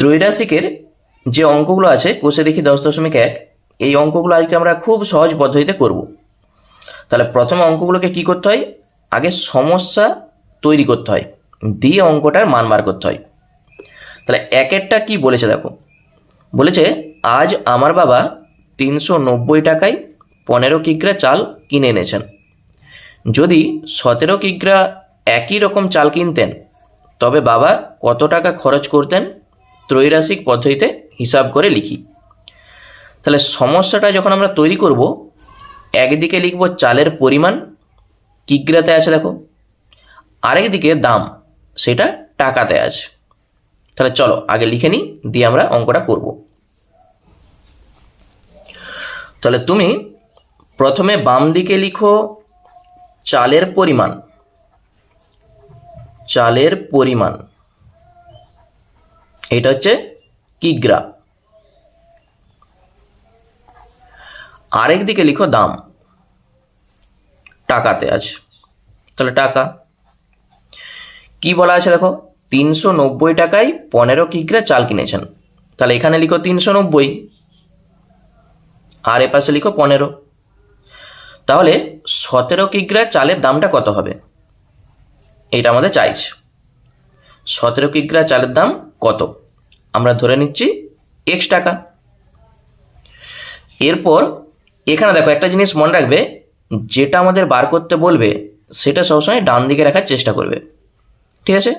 ত্রৈরাশিকের যে অঙ্কগুলো আছে কোষে দেখি 10.1, এই অঙ্কগুলো আজকে আমরা খুব সহজ পদ্ধতিতে করব। তাহলে প্রথমে অঙ্কগুলোকে কি করতে হয়, আগে সমস্যা তৈরি করতে হয়, দিয়ে অঙ্কটার মান বার করতে হয়। তাহলে একেরটা কি বলেছে দেখো, বলেছে আজ আমার বাবা 390 টাকায় 15 কিগ্রা চাল কিনে এনেছেন। যদি 17 কিগ্রা একই রকম চাল কিনতেন তবে বাবা কত টাকা খরচ করতেন, ত্রৈরাশিক পদ্ধতিতে হিসাব করে লিখি। তাহলে সমস্যাটা যখন আমরা তৈরি করব, একদিকে লিখব চালের পরিমাণ, কিগ্রাতে আছে দেখো, আরেকদিকে দাম, সেটা টাকাতে আছে। তাহলে চলো আগে লিখে নিই, দিয়ে আমরা অঙ্কটা করব। তাহলে তুমি প্রথমে বাম দিকে লিখো চালের পরিমাণ, চালের পরিমাণ এটা হচ্ছে কিগ্রা। আরেক দিকে লিখো দাম, টাকাতে আছে। তাহলে টাকা কি বলা আছে দেখো, 390 টাকায় 15 কিগ্রা চাল কিনেছেন। তাহলে এখানে লিখো 390 আর এপাশে লিখো 15। তাহলে 17 কিগ্রা চালের দামটা কত হবে, এটা আমাদের চাইছে। 17 কিগ্রা চালের দাম কত, আমরা ধরে নিচ্ছি x টাকা। এরপর এখানে দেখো একটা জিনিস মনে রাখবে, যেটা আমাদের বার করতে বলবে সেটা সবসময় ডান দিকে রাখার চেষ্টা করবে, ঠিক আছে।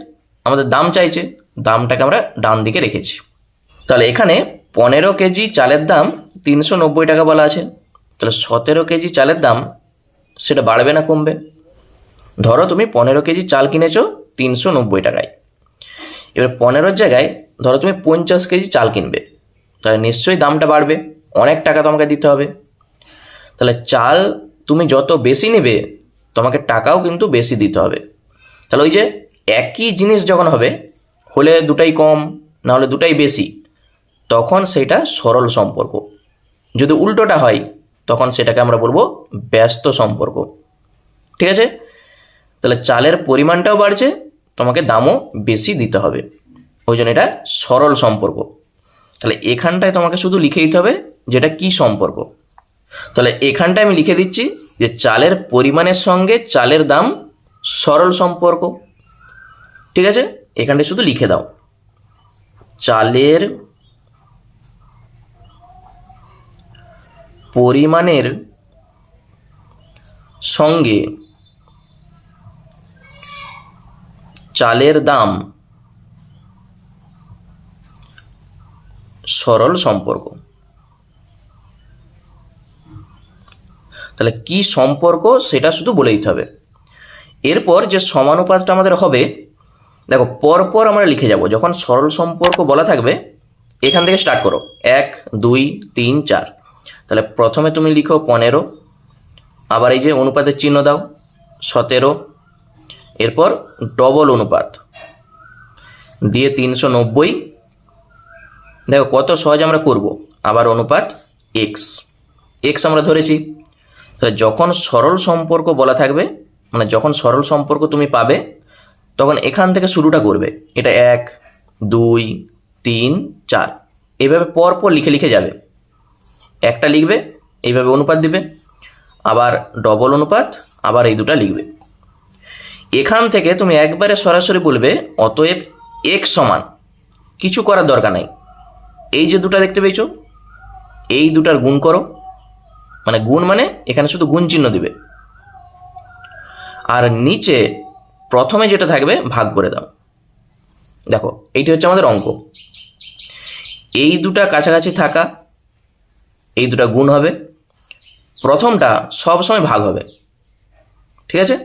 আমাদের দাম চাইছে, দামটাকে আমরা ডান দিকে রেখেছি। তাহলে এখানে 15 কেজি চালের দাম 390 টাকা বলা আছে। তাহলে 17 কেজি চালের দাম সেটা বাড়বে না কমবে? ধরো তুমি 15 কেজি চাল কিনেছো 390 টাকায়, এবার 15 জায়গায় ধরো তুমি 50 কেজি চাল কিনবে, তাহলে নিশ্চয়ই দামটা বাড়বে, অনেক টাকা তোমাকে দিতে হবে। তাহলে চাল তুমি যত বেশি নেবে তোমাকে টাকাও কিন্তু বেশি দিতে হবে। তাহলে ওই যে একই জিনিস যখন হবে, হলে দুটাই কম না হলে দুটাই বেশি, তখন সেটা সরল সম্পর্ক। যদি উল্টোটা হয় তখন সেটাকে আমরা বলবো ব্যস্ত সম্পর্ক, ঠিক আছে। তাহলে চালের পরিমাণটাও বাড়ছে, তোমাকে দামও বেশি দিতে হবে, ওই জন্য এটা সরল সম্পর্ক। তাহলে এখানটায় তোমাকে শুধু লিখে দিতে হবে যেটা কি সম্পর্ক। তাহলে এখানটায় আমি লিখে দিচ্ছি যে চালের পরিমাণের সঙ্গে চালের দাম সরল সম্পর্ক, ঠিক আছে। এখানটায় শুধু লিখে দাও চালের পরিমাণের সঙ্গে চালের দাম সরল সম্পর্ক। তাহলে কি সম্পর্ক সেটা শুধু বলে দিতে হবে। এরপর যে সমানুপাতটা আমাদের হবে, দেখো পরপর আমরা লিখে যাব। যখন সরল সম্পর্ক বলা থাকবে এখান থেকে স্টার্ট করো, 1 2 3 4। তাহলে প্রথমে তুমি লিখো 15, আবার এই যে অনুপাতের চিহ্ন দাও 17, এরপর ডবল অনুপাত দিয়ে 390। দেখো কত সহজ আমরা করব, আবার অনুপাত x আমরা ধরেছি। তাহলে যখন সরল সম্পর্ক বলা থাকবে, মানে যখন সরল সম্পর্ক তুমি পাবে তখন এখান থেকে শুরুটা করবে, এটা 1 2 3 4 এইভাবে পরপর লিখে লিখে যাবে। একটা লিখবে, এইভাবে অনুপাত দিবে, আবার ডবল অনুপাত, আবার এই দুটা লিখবে। এখান থেকে তুমি একবারে সরাসরি বলবে অতএব x সমান, কিছু করার দরকার নাই, এই যে দুটা দেখতে পেয়েছো এই দুটার গুণ করো, মানে গুণ মানে এখানে শুধু গুণ চিহ্ন দিবে, আর নিচে প্রথমে যেটা থাকবে ভাগ করে দাও। দেখো এইটি হচ্ছে আমাদের অঙ্ক। এই দুটা কাছাকাছি থাকা, এই দুটা গুণ হবে, প্রথমটা সবসময় ভাগ হবে, ঠিক আছে।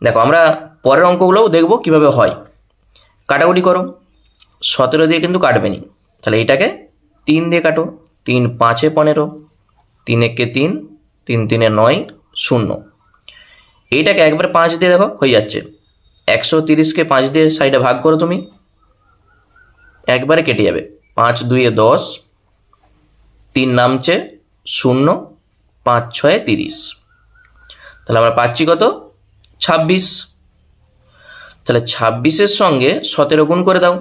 দেখো আমরা পরের অঙ্কগুলোও দেখবো কিভাবে হয়। কাটাকুটি করো, 17 দিয়ে কিন্তু কাটবে নি, তাহলে এইটাকে 3 দিয়ে কাটো, 3 5 15, 3 1 3, 3 3 9 0। এইটাকে একবার 5 দিয়ে দেখো হয়ে যাচ্ছে, 130কে 5 দিয়ে সাইডে ভাগ করো তুমি, একবারে কেটে যাবে, 5 2 10, 3 নামছে 0, 5 6 30। তাহলে আমরা পাচ্ছি কত, 26। তাহলে 26-এর সঙ্গে 17 গুণ করে দাও,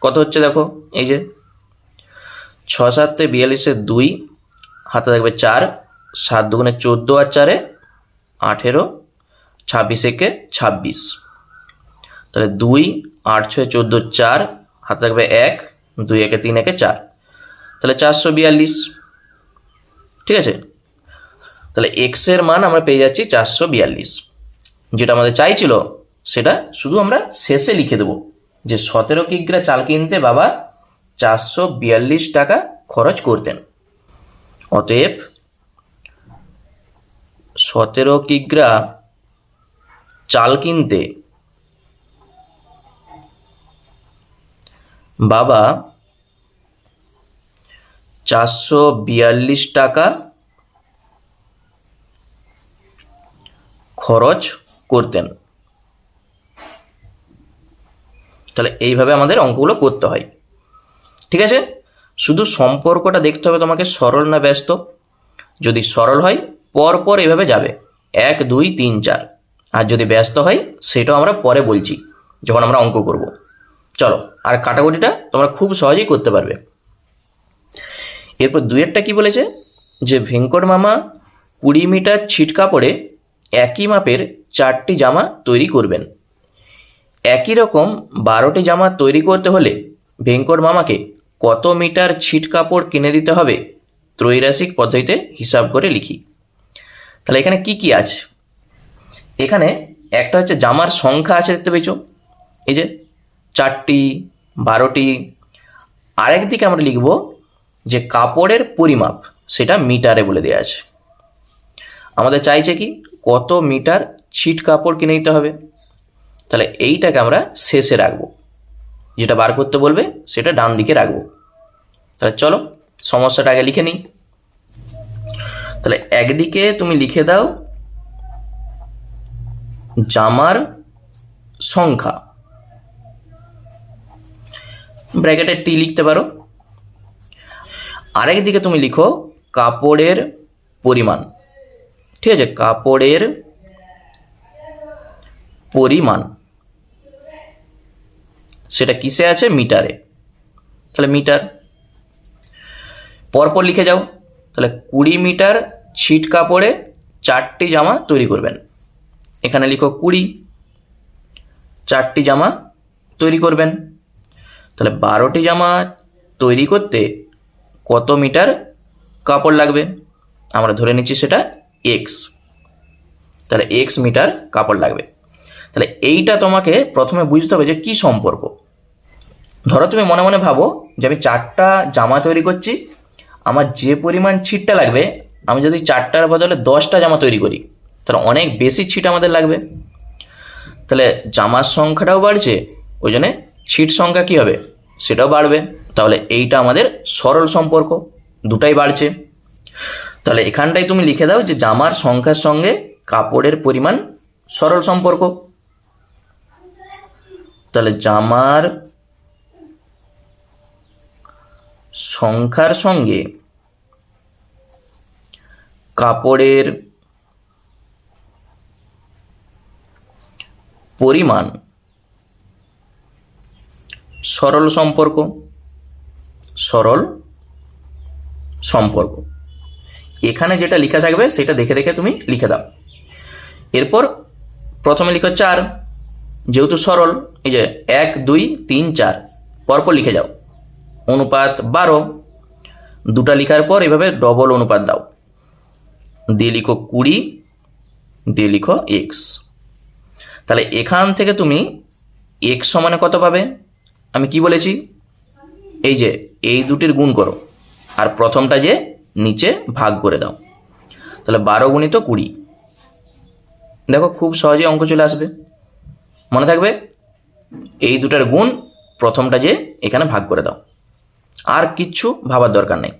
কত হচ্ছে দেখো, এই যে 6 7 42 2, হাতে থাকবে 4, 7 2 14 আর 4 18, 26 1 26, তাহলে 2 8 6 14 4, হাতে থাকবে 1, 2 1 3 1 4, তাহলে 442। ঠিক আছে, তাহলে এক্স এর মান আমরা পেয়ে যাচ্ছি 442। যেটা আমাদের চাইছিল সেটা শুধু আমরা শেষে লিখে দেবো যে 17 কিগ্রা চাল কিনতে বাবা 442 টাকা খরচ করতেন। অতএব 17 কিগ্রা চাল কিনতে বাবা 442 টাকা খরচ করতেন। তাহলে এইভাবে আমাদের অঙ্কগুলো করতে হয়। ঠিক আছে, শুধু সম্পর্কটা দেখতে হবে তোমাকে সরল না ব্যস্ত। যদি সরল হয় পরপর এইভাবে যাবে 1 2 3 4, আর যদি ব্যস্ত হয় সেটাও আমরা পরে বলছি যখন আমরা অঙ্ক করব। চলো, আর কাটাকুটিটা তোমরা খুব সহজেই করতে পারবে। এরপর দুইয়েরটা কি বলেছে, যে ভেঙ্কট মামা 20 মিটার ছিট কাপড়ে একই মাপের 4টি জামা তৈরি করবেন। একই রকম 12টি জামা তৈরি করতে হলে ভেঙ্কট মামাকে কত মিটার ছিট কাপড় কিনে দিতে হবে ত্রৈরাশিক পদ্ধতিতে হিসাব করে লিখি। তাহলে এখানে কি কি আছে, এখানে একটা হচ্ছে জামার সংখ্যা আছে, দেখতে পেয়েছো এই যে 4টি 12টি। আরেকদিকে আমরা লিখব যে কাপড়ের পরিমাপ, সেটা মিটারে বলে দেওয়া আছে। আমাদের চাইছে কি কত মিটার ছিট কাপড় কিনে দিতে হবে, তাহলে এইটাকে আমরা শেষে রাখবো, যেটা বার করতে বলবে সেটা ডান দিকে রাখবো। তাহলে চলো সমস্যাটা আগে লিখে নিই। তাহলে একদিকে তুমি লিখে দাও জামার সংখ্যা, ব্র্যাকেটে টি লিখতে পারো। আরেকদিকে তুমি লিখো কাপড়ের পরিমাণ। ঠিক আছে, কাপড়ের পরিমাণ সেটা কিসে আছে, মিটারে। তাহলে মিটার পরপর লিখে যাও। তাহলে 20 মিটার ছিট কাপড়ে 4টি জামা তৈরি করবেন। এখানে লিখো 20, 4টি জামা তৈরি করবেন। তাহলে 12টি জামা তৈরি করতে কত মিটার কাপড় লাগবে, আমরা ধরে নিচ্ছি সেটা এক্স। তাহলে এক্স মিটার কাপড় লাগবে। তাহলে এইটা তোমাকে প্রথমে বুঝতে হবে যে কি সম্পর্ক। ধরো তুমি মনে মনে ভাবো যে আমি 4টা জামা তৈরি করছি, আমার যে পরিমাণ ছিটটা লাগবে, আমি যদি 4টার বদলে 10টা জামা তৈরি করি তাহলে অনেক বেশি ছিট আমাদের লাগবে। তাহলে জামার সংখ্যাটাও বাড়ছে, ওই জন্যে ছিট সংখ্যা কী হবে, সেটাও বাড়বে। তাহলে এইটা আমাদের সরল সম্পর্ক, দুটাই বাড়ছে। তাহলে এখানটাই তুমি লিখে দাও যে জামার সংখ্যার সঙ্গে কাপড়ের পরিমাণ সরল সম্পর্ক। তাহলে জামার সংখ্যার সঙ্গে কাপড়ের পরিমাণ সরল সম্পর্ক, সরল সম্পর্ক। এখানে যেটা লেখা থাকবে সেটা দেখে দেখে তুমি লিখে দাও। এরপর প্রথমে লিখো 4, যেহেতু সরল, এই যে 1 2 3 4 পরপর লিখে যাও। অনুপাত 12, দুটা লেখার পর এভাবে ডবল অনুপাত দাও, দিয়ে লিখো 20, দিয়ে লিখো এক্স। তাহলে এখান থেকে তুমি এক্স সমানে কত পাবে, আমি কি বলেছি, এই যে এই দুটির গুণ করো আর প্রথমটা যে নিচে ভাগ করে দাও। তাহলে 12 গুণিত 20, দেখো খুব সহজে অঙ্ক চলে আসবে। মনে থাকবে এই দুটার গুণ, প্রথমটা যে এখানে ভাগ করে দাও, আর কিচ্ছু ভাবার দরকার নেই।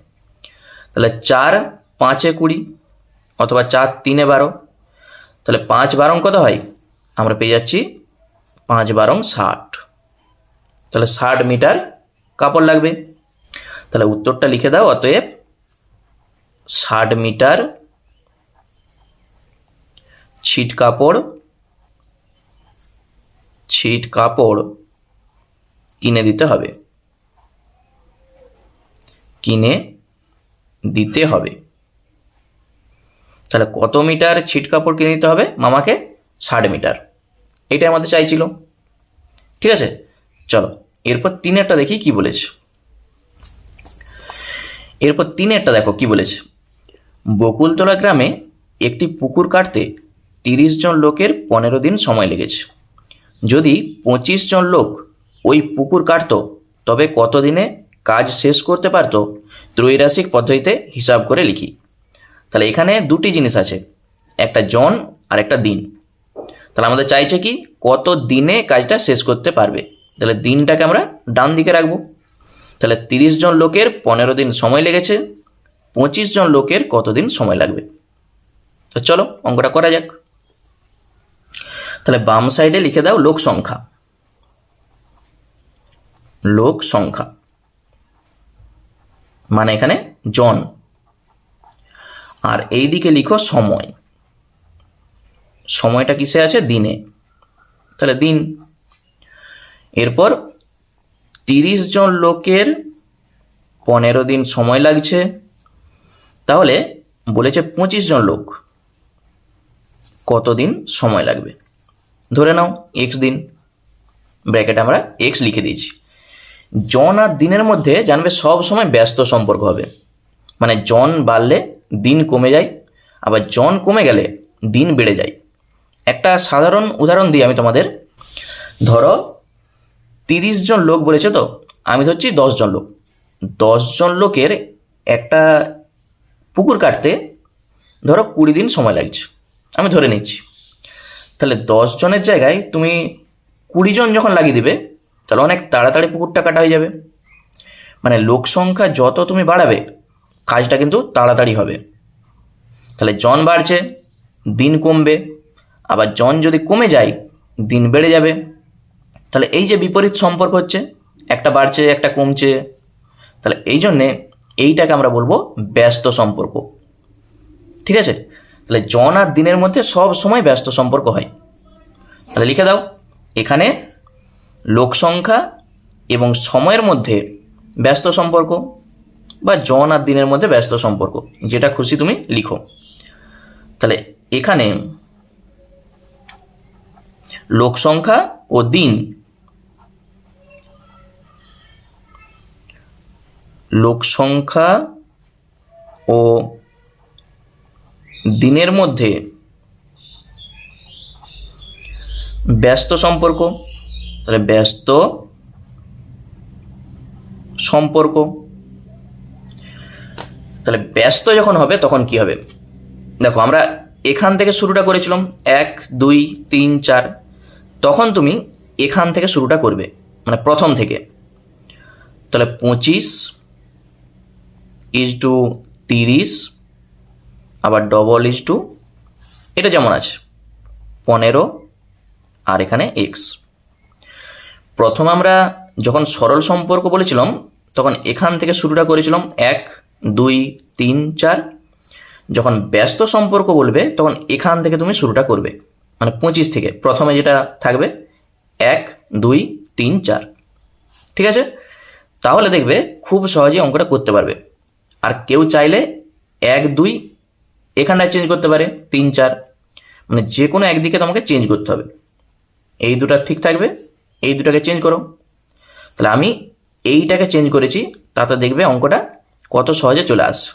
তাহলে 4 5 20 অথবা 4 3 12, তাহলে 5 12 কত হয়, আমরা পেয়ে যাচ্ছি 5 12 60। তাহলে 60 মিটার কাপড় লাগবে। তাহলে উত্তরটা লিখে দাও, অতএব 60 মিটার ছিট কাপড় কিনে দিতে হবে। কিনে দিতে হবে। তাহলে কত মিটার ছিট কাপড় কিনে দিতে হবে মামাকে? 60 মিটার। এটাই আমাদের চাইছিল। ঠিক আছে, চলো এরপর 3-এরটা দেখি কি বলেছে। এরপর 3-এরটা দেখো কি বলেছে। বকুলতলা গ্রামে একটি পুকুর কাটতে 30 জন লোকের 15 দিন সময় লেগেছে। যদি 25 জন লোক ওই পুকুর কাটতো তবে কত দিনে কাজ শেষ করতে পারতো? ত্রৈরাশিক পদ্ধতিতে হিসাব করে লিখি। তাহলে এখানে দুটি জিনিস আছে, একটা জন আর একটা দিন। তাহলে আমাদের চাইছে কি কত দিনে কাজটা শেষ করতে পারবে। তাহলে দিনটাকে আমরা ডান দিকে রাখবো। তাহলে 30 জন লোকের 15 দিন সময় লেগেছে, 25 জন লোকের কত দিন সময় লাগবে। তো চলো অঙ্কটা করা যাক। তাহলে বাম সাইডে লিখে দাও লোক সংখ্যা। লোক সংখ্যা মানে এখানে জন, আর এই দিকে লিখো সময়। সময়টা কিসে আছে? দিনে। তাহলে দিন। এরপর 30 জন লোকের 15 দিন সময় লাগছে, তাহলে বলেছে 25 জন লোক কত দিন সময় লাগবে। ধরে নাও এক্স দিন, ব্র্যাকেটে আমরা এক্স লিখে দিয়েছি। জন আর দিনের মধ্যে জানবে সব সময় ব্যস্ত সম্পর্ক হবে, মানে জন বাড়লে দিন কমে যায়, আবার জন কমে গেলে দিন বেড়ে যায়। একটা সাধারণ উদাহরণ দিই আমি তোমাদের। ধরো 30 জন লোক বলেছে, তো আমি ধরছি 10 জন লোক। 10 জন লোকের একটা পুকুর কাটতে ধরো 20 দিন সময় লাগছে, আমি ধরে নিচ্ছি। তাহলে 10 জনের জায়গায় তুমি 20 জন যখন লাগিয়ে দিবে, তাহলে অনেক তাড়াতাড়ি পুকুরটা কাটা হয়ে যাবে। মানে লোক সংখ্যা যত তুমি বাড়াবে কাজটা কিন্তু তাড়াতাড়ি হবে। তাহলে জন বাড়ছে, দিন কমবে, আবার জন যদি কমে যায় দিন বেড়ে যাবে। তাহলে এই যে বিপরীত সম্পর্ক হচ্ছে, একটা বাড়ছে একটা কমছে, তাহলে এই জন্যে এইটাকে আমরা বলবো ব্যস্ত সম্পর্ক। ঠিক আছে, তাহলে জন আর দিনের মধ্যে সব সময় ব্যস্ত সম্পর্ক হয়। তাহলে লিখে দাও এখানে লোক সংখ্যা এবং সময়ের মধ্যে ব্যস্ত সম্পর্ক, বা জন আর দিনের মধ্যে ব্যস্ত সম্পর্ক, যেটা খুশি তুমি লিখো। তাহলে এখানে লোক সংখ্যা ও দিন, লোক সংখ্যা ও দিনের মধ্যে ব্যস্ত সম্পর্ক। তাহলে ব্যস্ত সম্পর্ক। তাহলে ব্যস্ত যখন হবে তখন কি হবে? দেখো আমরা এখান থেকে শুরুটা করেছিলাম 1 2 3 4, তখন তুমি এখান থেকে শুরুটা করবে, মানে প্রথম থেকে। তাহলে 25:30, আবার ডবল এটা যেমন আছে 15, আর এখানে এক্স। প্রথম আমরা যখন সরল সম্পর্ক বলেছিলাম তখন এখান থেকে শুরুটা করেছিলাম 1 2 3 4। যখন ব্যস্ত সম্পর্ক বলবে তখন এখান থেকে তুমি শুরুটা করবে, মানে 25 থেকে প্রথমে যেটা থাকবে 1 2 3 4। ঠিক আছে, তাহলে দেখবে খুব সহজেই অঙ্কটা করতে পারবে। আর কেউ চাইলে 1 2 এখানটায় চেঞ্জ করতে পারে, 3 4, মানে যে কোনো একদিকে তোমাকে চেঞ্জ করতে হবে। এই দুটা ঠিক থাকবে, এই দুটাকে চেঞ্জ করো। তাহলে আমি এইটাকে চেঞ্জ করেছি, তাতে দেখবে অঙ্কটা কত সহজে চলে আসে।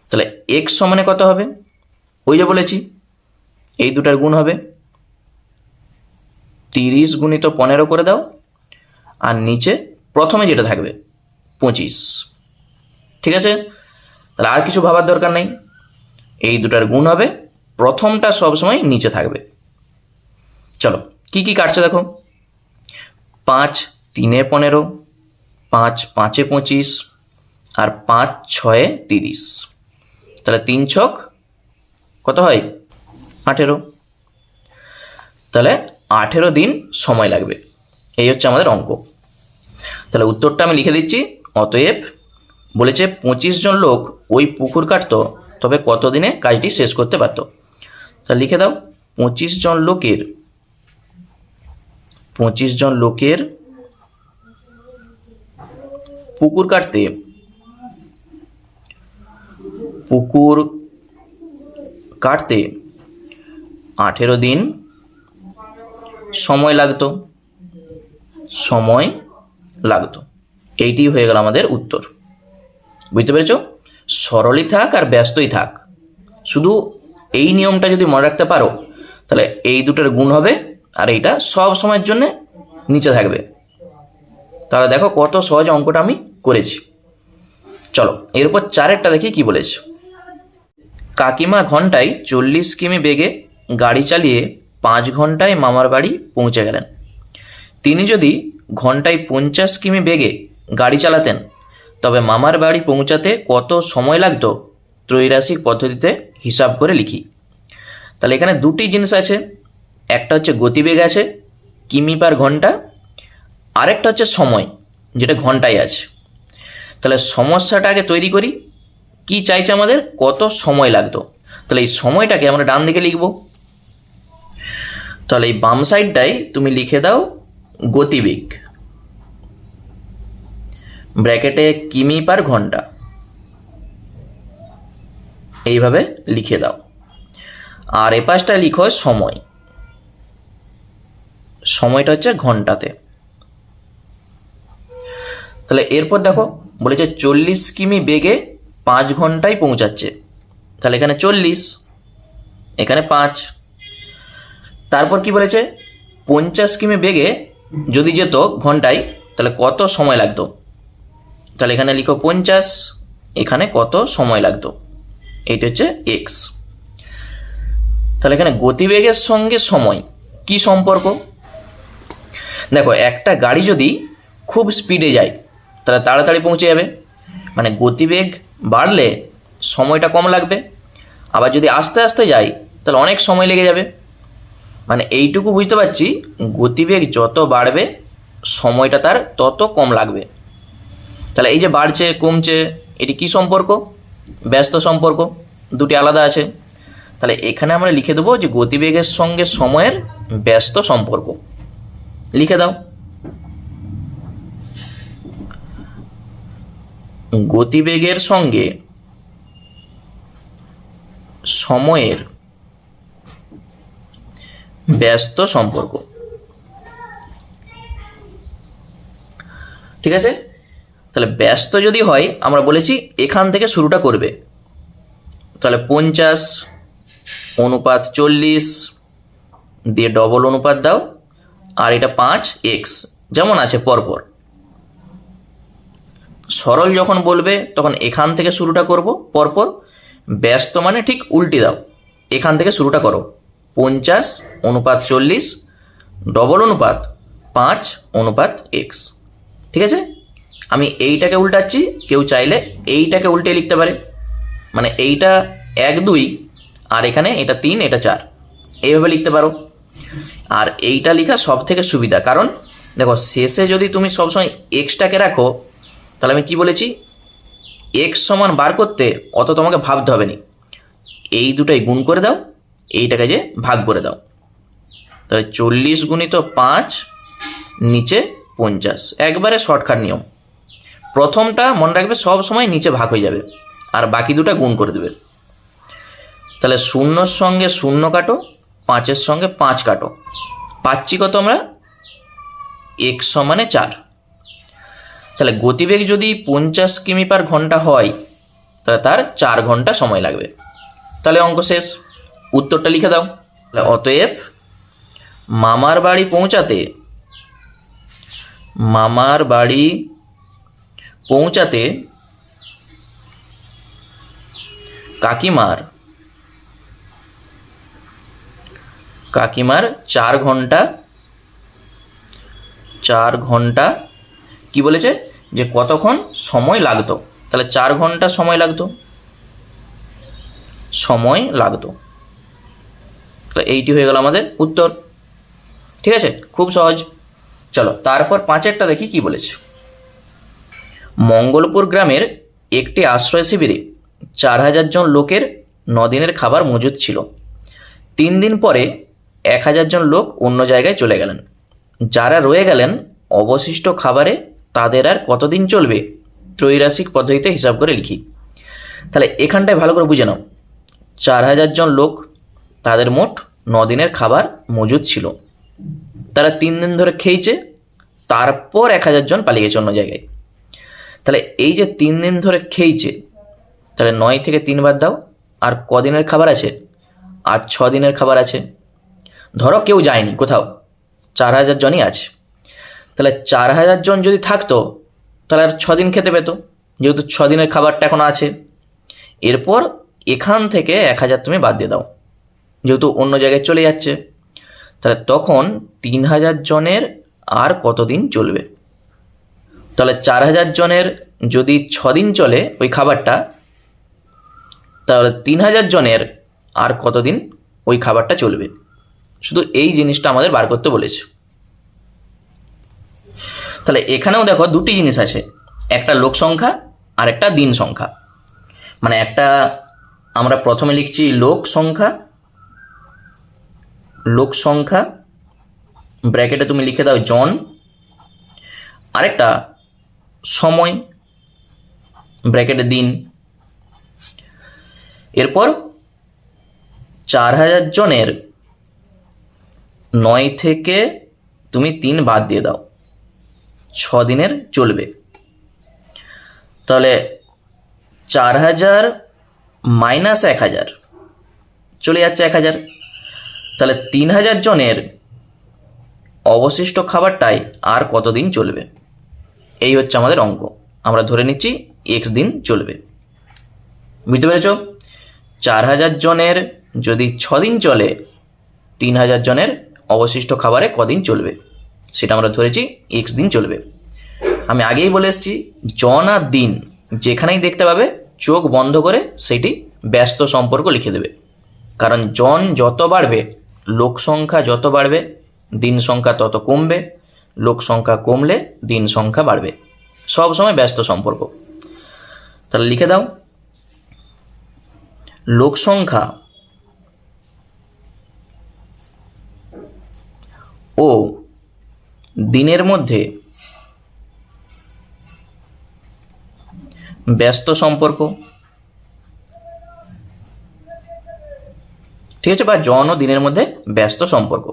তাহলে এক্স সমানে কত হবে? ওই যে বলেছি এই দুটার গুণ হবে, 30 গুণিত 15 করে দাও, আর নিচে প্রথমে যেটা থাকবে 25। ঠিক আছে, তাহলে আর কিছু ভাবার দরকার নেই, এই দুটার গুণ হবে, প্রথমটা সবসময় নিচে থাকবে। চলো কি কি কাটছে দেখো। 5 3 15, 5 5 25, আর 5 6 30। তাহলে 3 ছক কত হয়? 18। তাহলে 18 দিন সময় লাগবে। এই হচ্ছে আমাদের অঙ্ক। তাহলে উত্তরটা আমি লিখে দিচ্ছি। অতএব বলেছে 25 জন লোক ওই পুকুর কাটতো, তবে কত দিনে কাজটি শেষ করতে পারত। তাহলে লিখে দাও 25 জন লোকের পুকুর কাটতে পুকুর কাটতে 18 দিন সময় লাগতো। এইটি হয়ে গেল আমাদের উত্তর। বুঝতে পেরেছো? সরলই থাক আর ব্যস্তই থাক, শুধু এই নিয়মটা যদি মনে রাখতে পারো তাহলে এই দুটোর গুণ হবে আর এইটা সব সময়ের জন্য নিচে থাকবে। তাহলে দেখো কত সহজ অঙ্কটা আমি করেছি। চলো এর উপর 4 দেখি কি বলেছে। কাকিমা ঘন্টায় 40 কিমি বেগে গাড়ি চালিয়ে 5 ঘন্টায় মামার বাড়ি পৌঁছে গেলেন। তিনি যদি ঘন্টায় 50 কিমি বেগে গাড়ি চালাতেন তবে মামার বাড়ি পৌঁছাতে কত সময় লাগতো ত্রৈরাশিক পদ্ধতিতে হিসাব করে লিখি। তাহলে এখানে দুটি জিনিস আছে, একটা হচ্ছে গতিবেগ আছে কিমি পার ঘন্টা, আরেকটা হচ্ছে সময় যেটা ঘন্টায় আছে। তাহলে সমস্যাটা আগে তৈরি করি। কি চাইছে আমাদের? কত সময় লাগতো। তাহলে এই সময়টাকে আমরা ডান দিকে লিখব। তাহলে এই বাম সাইডটাই তুমি লিখে দাও গতিবেগ, ব্র্যাকেটে কিমি পার ঘন্টা, এইভাবে লিখে দাও। আর এ পাশটা লিখো সময়, সময়টা হচ্ছে ঘন্টাতে। তাহলে এরপর দেখো বলেছে 40 কিমি বেগে 5 ঘন্টায় পৌঁছাচ্ছে। তাহলে এখানে 40, এখানে 5। তারপর কি বলেছে? 50 কিমি বেগে যদি যেত ঘন্টায় তাহলে কত সময় লাগতো। তাহলে এখানে লিখো 50, এখানে কত সময় লাগতো, এইটা হচ্ছে এক্স। তাহলে এখানে গতিবেগের সঙ্গে সময় কি সম্পর্ক? দেখো একটা গাড়ি যদি খুব স্পিডে যায় তাহলে তাড়াতাড়ি পৌঁছে যাবে, মানে গতিবেগ বাড়লে সময়টা কম লাগবে। আবার যদি আস্তে আস্তে যায় তাহলে অনেক সময় লেগে যাবে। মানে এইটুকু বুঝতে পারছি, গতিবেগ যত বাড়বে সময়টা তার তত কম লাগবে। তাহলে এই যে বাড়ছে কমছে এটি কি সম্পর্ক? ব্যস্ত সম্পর্ক, দুটি আলাদা আছে। তাহলে এখানে আমরা লিখে দেবো যে গতিবেগের সঙ্গে সময়ের ব্যস্ত সম্পর্ক। লিখে দাও গতিবেগের সঙ্গে সময়ের ব্যস্ত সম্পর্ক। ঠিক আছে? তাহলে ব্যস্ত যদি হয় আমরা বলেছি এখান থেকে শুরুটা করবে। তাহলে 50 অনুপাত 40 দিয়ে ডবল অনুপাত দাও, আর এটা 5x যেমন আছে পরপর। সরল যখন বলবে তখন এখান থেকে শুরুটা করব পরপর, ব্যস্ত মানে ঠিক উল্টে দাও, এখান থেকে শুরুটা করো। 50 অনুপাত 40 ডবল অনুপাত 5 অনুপাত x। ঠিক আছে? আমি এইটাকে উল্টাচ্ছি, কেউ চাইলে এইটাকে উল্টে লিখতে পারে, মানে এইটা 1 2 আর এখানে এটা 3 এটা 4, এইভাবে লিখতে পারো। আর এইটা লেখা সব থেকে সুবিধা, কারণ দেখো শেষে যদি তুমি সবসময় এক্সটাকে রাখো তাহলে আমি কি বলেছি, এক্স সমান বার করতে অত তোমাকে ভাবতে হবে না, এই দুটাই গুণ করে দাও, এইটাকে যে ভাগ করে দাও। তাহলে 40 গুণিত 5 নিচে 50, একবারে শর্টকাট নিয়ম। প্রথমটা মনে রাখবে সব সময় নিচে ভাগ হয়ে যাবে আর বাকি দুটা গুণ করে দেবে। তাহলে 0 সঙ্গে 0 কাটো, 5-এর সঙ্গে 5 কাটো, পাচ্ছি কত আমরা? x সমানে 4। তাহলে গতিবেগ যদি 50 কিমি পার ঘন্টা হয় তাহলে তার 4 ঘন্টা সময় লাগবে। তাহলে অঙ্ক শেষ, উত্তরটা লিখে দাও। অতএব মামার বাড়ি পৌঁছাতে কাকিমার 4 ঘন্টা কি বলেছে যে কতক্ষণ সময় লাগতো, তাহলে 4 ঘন্টা সময় লাগতো। তো এইটি হয়ে গেল আমাদের উত্তর। ঠিক আছে, খুব সহজ। চলো তারপর 5-এরটা দেখি কি বলেছে। মঙ্গলপুর গ্রামের একটি আশ্রয় শিবিরে 4000 জন লোকের 9 দিনের খাবার মজুদ ছিল। 3 দিন পরে 1000 জন লোক অন্য জায়গায় চলে গেলেন। যারা রয়ে গেলেন অবশিষ্ট খাবারে তাদের আর কতদিন চলবে ত্রৈরাশিক পদ্ধতিতে হিসাব করে লিখি। তাহলে এখানটায় ভালো করে বুঝে নাও, 4000 জন লোক, তাদের মোট 9 দিনের খাবার মজুদ ছিল। তারা 3 দিন ধরে খেয়েছে, তারপর 1000 জন পালিয়ে গেছে অন্য জায়গায়। তাহলে এই যে 3 দিন ধরে খেয়েছে, তাহলে 9 থেকে 3 বাদ দাও, আর কদিনের খাবার আছে? আর 6 দিনের খাবার আছে। ধরো কেউ যায়নি কোথাও, 4000 জনই আছে। তাহলে 4000 জন যদি থাকতো, তাহলে আর 6 দিন খেতে পেতো, যেহেতু 6 দিনের খাবারটা এখন আছে। এরপর এখান থেকে 1000 তুমি বাদ দিয়ে দাও, যেহেতু অন্য জায়গায় চলে যাচ্ছে। তাহলে তখন 3000 জনের আর কতদিন চলবে? তাহলে 4000 জনের যদি 6 দিন চলে ওই খাবারটা, তাহলে 3000 জনের আর কতদিন ওই খাবারটা চলবে? শুধু এই জিনিসটা আমাদের বার করতে বলেছে। তাহলে এখানেও দেখো দুটি জিনিস আছে, একটা লোক সংখ্যা আর একটা দিন সংখ্যা। মানে একটা আমরা প্রথমে লিখছি লোক সংখ্যা ব্র্যাকেটে তুমি লিখে দাও জন, আরেকটা সময় ব্র্যাকেটে দিন। এরপর 4000 জনের 9 থেকে তুমি 3 বাদ দিয়ে দাও, 6 দিনের চলবে। তাহলে 4000 মাইনাস 1000 চলে যাচ্ছে 1000। তাহলে 3000 জনের অবশিষ্ট খাবারটাই আর কতদিন চলবে? এই হচ্ছে আমাদের অঙ্ক। আমরা ধরে নিচ্ছি x দিন চলবে। বুঝতে পেরেছ? 4000 জনের যদি 6 দিন চলে, 3000 জনের অবশিষ্ট খাবারে কদিন চলবে সেটা আমরা ধরেছি x দিন চলবে। আমি আগেই বলে এসেছি, জন আর দিন যেখানেই দেখতে পাবে চোখ বন্ধ করে সেটি ব্যস্ত সম্পর্ক লিখে দেবে। কারণ জন যত বাড়বে, লোক সংখ্যা যত বাড়বে, দিন সংখ্যা তত কমবে, লোক সংখ্যা কমলে দিন সংখ্যা বাড়বে। সব সময় ব্যস্ত সম্পর্ক। তাহলে লিখে দাও, লোক সংখ্যা ও দিনের মধ্যে ব্যস্ত সম্পর্ক। ঠিক আছে, বা জন ও দিনের মধ্যে ব্যস্ত সম্পর্ক।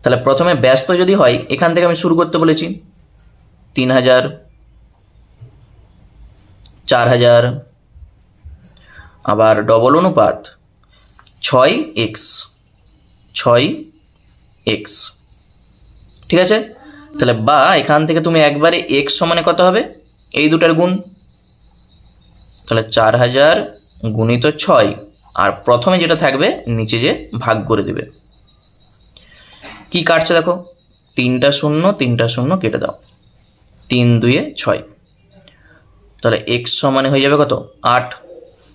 তাহলে প্রথমে ব্যস্ত যদি হয়, এখান থেকে আমি শুরু করতে বলেছি। 3000, 4000, আবার ডবল অনুপাত 6x, 6x। ঠিক আছে, তাহলে বা এখান থেকে তুমি একবারে x সমানে কত হবে? এই দুটার গুণ। তাহলে 4000 গুণিত 6, আর প্রথমে যেটা থাকবে নিচে যে ভাগ করে দেবে। কি কাটছে দেখো, 3টা 0, 3টা 0 কেটে দাও, 3 2 6। তাহলে x সমানে হয়ে যাবে কত? 8।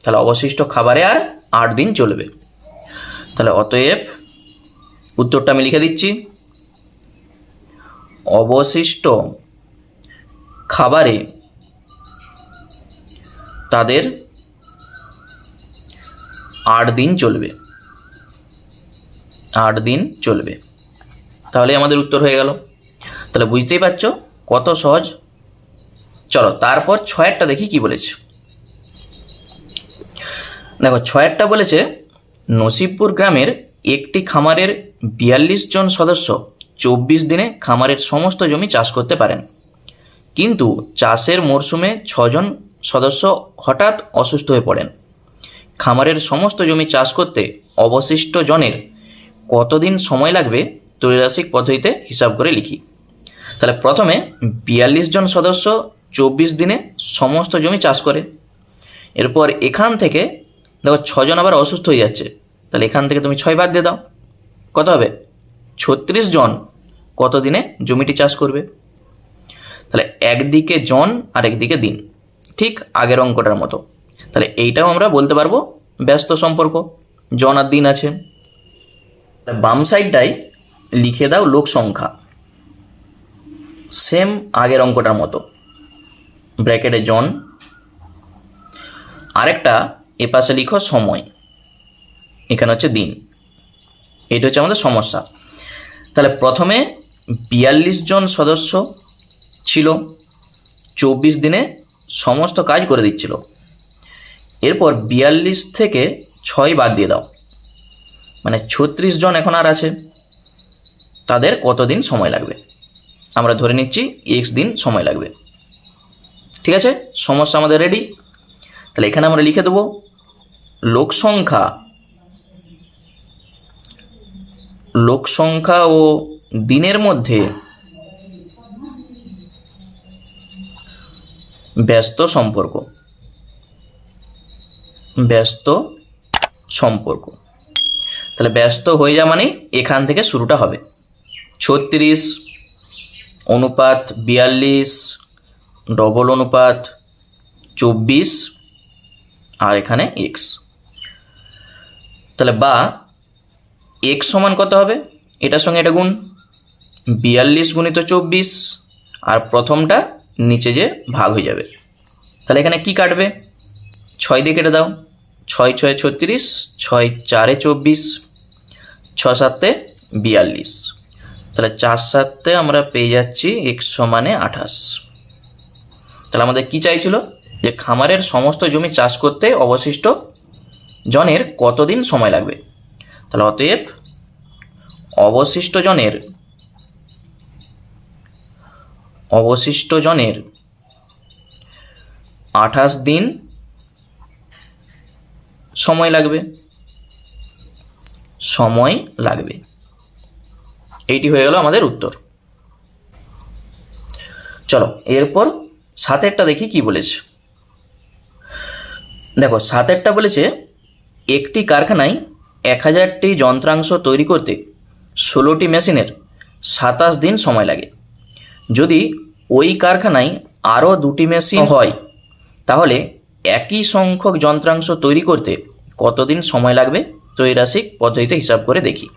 তাহলে অবশিষ্ট খাবারে আর 8 দিন চলবে। তাহলে অতএব উত্তরটা আমি লিখে দিচ্ছি, অবশিষ্ট খাবারে তাদের 8 দিন চলবে, 8 দিন চলবে। তাহলে আমাদের উত্তর হয়ে গেল। তাহলে বুঝতেই পারছো কত সহজ। চলো তারপর 6-টা দেখি কি বলেছে। দেখো 6-টা বলেছে, নসিবপুর গ্রামের একটি খামারের 42 জন সদস্য 24 দিনে খামারের সমস্ত জমি চাষ করতে পারেন, কিন্তু চাষের মরশুমে 6 জন সদস্য হঠাৎ অসুস্থ হয়ে পড়েন। খামারের সমস্ত জমি চাষ করতে অবশিষ্ট জনের কতদিন সময় লাগবে ত্রৈরাশিক পদ্ধতিতে হিসাব করে লিখি। তাহলে প্রথমে 42 জন সদস্য 24 দিনে সমস্ত জমি চাষ করে। এরপর এখান থেকে দেখো 6 জন আবার অসুস্থ হয়ে যাচ্ছে, তাহলে এখান থেকে তুমি 6 বাদ দিয়ে দাও, কত হবে? 36 জন কত দিনে জমিটি চাষ করবে। তাহলে একদিকে জন আর একদিকে দিন, ঠিক আগের অঙ্কটার মতো। তাহলে এইটাও আমরা বলতে পারবো ব্যস্ত সম্পর্ক, জন আর দিন আছে। বাম সাইডটাই লিখে দাও লোক সংখ্যা, সেম আগের অঙ্কটার মতো, ব্র্যাকেটে জন, আরেকটা এপাশে লিখো সময়, এখানে হচ্ছে দিন। এটা হচ্ছে আমাদের সমস্যা। তাহলে প্রথমে 42 জন সদস্য ছিল, 24 দিনে সমস্ত কাজ করে দিচ্ছিল। এরপর 42 থেকে 6 বাদ দিয়ে দাও, মানে 36 জন এখন আর আছে, তাদের কতদিন সময় লাগবে? আমরা ধরে নিচ্ছি x দিন সময় লাগবে। ঠিক আছে, সমস্যা আমাদের রেডি। তাহলে এখানে আমরা লিখে দেবো লোক সংখ্যা ও দিনের মধ্যে ব্যস্ত সম্পর্ক। তাহলে ব্যস্ত হয়ে যা মানে এখান থেকে শুরুটা হবে, 36 অনুপাত 42 ডবল অনুপাত 24 আর এখানে x। তাহলে বা x সমান কত হবে, এটার সঙ্গে এটা গুণ, 42 গুণিত 24 আর প্রথমটা নিচে যে ভাগ হয়ে যাবে। তাহলে এখানে কি কাটবে, 6 দিয়ে কেটে দাও, 6 6 36, 6 4 24, 6 7 42। তাহলে 4 7 আমরা পেয়ে যাচ্ছি x সমানে 28। তাহলে আমাদের কি চাইছিল, যে খামারের সমস্ত জমি চাষ করতে অবশিষ্ট জনের কতদিন সময় লাগবে। তাহলে অতএব অবশিষ্ট জনের 28 দিন সময় লাগবে। এইটি হয়ে গেল আমাদের উত্তর। চলো এরপর 7-এরটা দেখি কি বলেছে। দেখো 7-এরটা বলেছে একটি কারখানায় 1000টি যন্ত্রাংশ তৈরি করতে 16টি মেশিনের 27 দিন সময় লাগে। যদি ওই কারখানায় আরও 2টি মেশিন হয় তাহলে একই সংখ্যক যন্ত্রাংশ তৈরি করতে কতদিন সময় লাগবে, ত্রৈরাশিক পদ্ধতিতে হিসাব করে দেখি।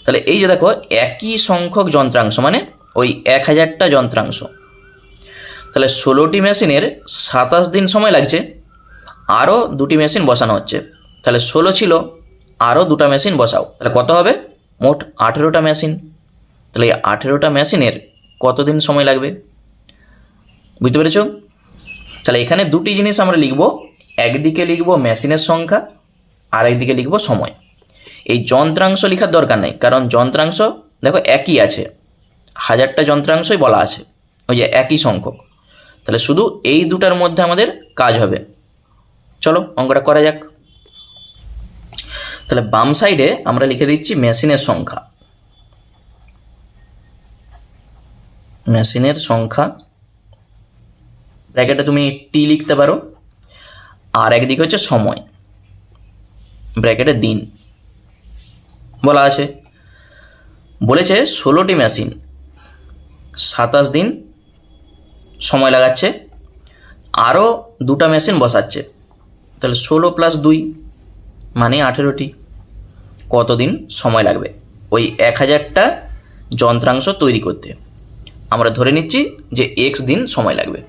তাহলে এই যে দেখো একই সংখ্যক যন্ত্রাংশ মানে ওই 1000টা যন্ত্রাংশ, তাহলে 16টি মেশিনের 27 দিন সময় লাগছে, আরও 2টি মেশিন বসানো হচ্ছে। তাহলে 16 ছিল, আরও 2টা মেশিন বসাও, তাহলে কত হবে, মোট 18টা মেশিন। তাহলে এই 18টা মেশিনের কতদিন সময় লাগবে, বুঝতে পেরেছ? তাহলে এখানে দুটি জিনিস আমরা লিখব, একদিকে লিখব মেশিনের সংখ্যা আর একদিকে লিখব সময়। এই যন্ত্রাংশ লেখার দরকার নেই, কারণ যন্ত্রাংশ দেখো একই আছে, 1000টা যন্ত্রাংশই বলা আছে, ওই যে একই সংখ্যক। তাহলে শুধু এই দুটার মধ্যে আমাদের কাজ হবে। চলো অঙ্কটা করা যাক। তাহলে বাম সাইডে আমরা লিখে দিচ্ছি মেশিনের সংখ্যা, ব্র্যাকেটে তুমি টি লিখতে পারো, আর একদিকে হচ্ছে সময়, ব্র্যাকেটে দিন বলা আছে। বলেছে 16টি মেশিন 27 দিন সময় লাগাচ্ছে, আরও 2টা মেশিন বসাচ্ছে, তাহলে 16 + 2 মানে 18টি। কতদিন সময় লাগবে ওই 1000টা যন্ত্রাংশ তৈরি করতে? আমরা ধরে নিচ্ছি যে x দিন সময় লাগবে।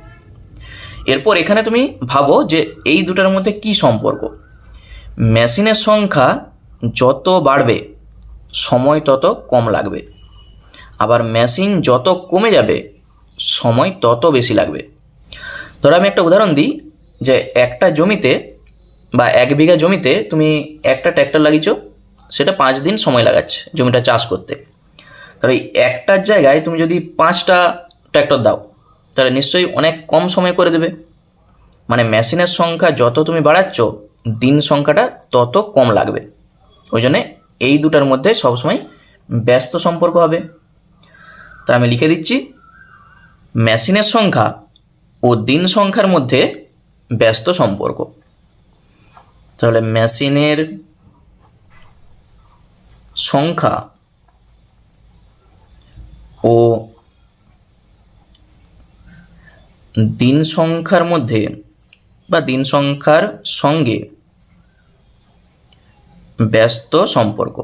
এরপর এখানে তুমি ভাবো যে এই দুটার মধ্যে কি সম্পর্ক। মেশিনের সংখ্যা যত বাড়বে সময় তত কম লাগবে, আবার মেশিন যত কমে যাবে সময় তত বেশি লাগবে। ধরো আমি একটা উদাহরণ দিই, যে একটা জমিতে বা 1 বিঘা জমিতে তুমি একটা ট্র্যাক্টর লাগিয়েছো, সেটা 5 দিন সময় লাগাচ্ছে জমিটা চাষ করতে। তাহলে এই একটার জায়গায় তুমি যদি 5টা ট্র্যাক্টর দাও তাহলে নিশ্চয়ই অনেক কম সময় করে দেবে। মানে মেশিনের সংখ্যা যত তুমি বাড়াচ্ছ দিন সংখ্যাটা তত কম লাগবে। ওই জন্যে এই দুটার মধ্যে সবসময় ব্যস্ত সম্পর্ক হবে। তা আমি লিখে দিচ্ছি মেশিনের সংখ্যা ও দিন সংখ্যার মধ্যে ব্যস্ত সম্পর্ক। তাহলে মেশিনের সংখ্যা ও দিন সংখ্যার মধ্যে বা দিন সংখ্যার সঙ্গে ব্যস্ত সম্পর্ক।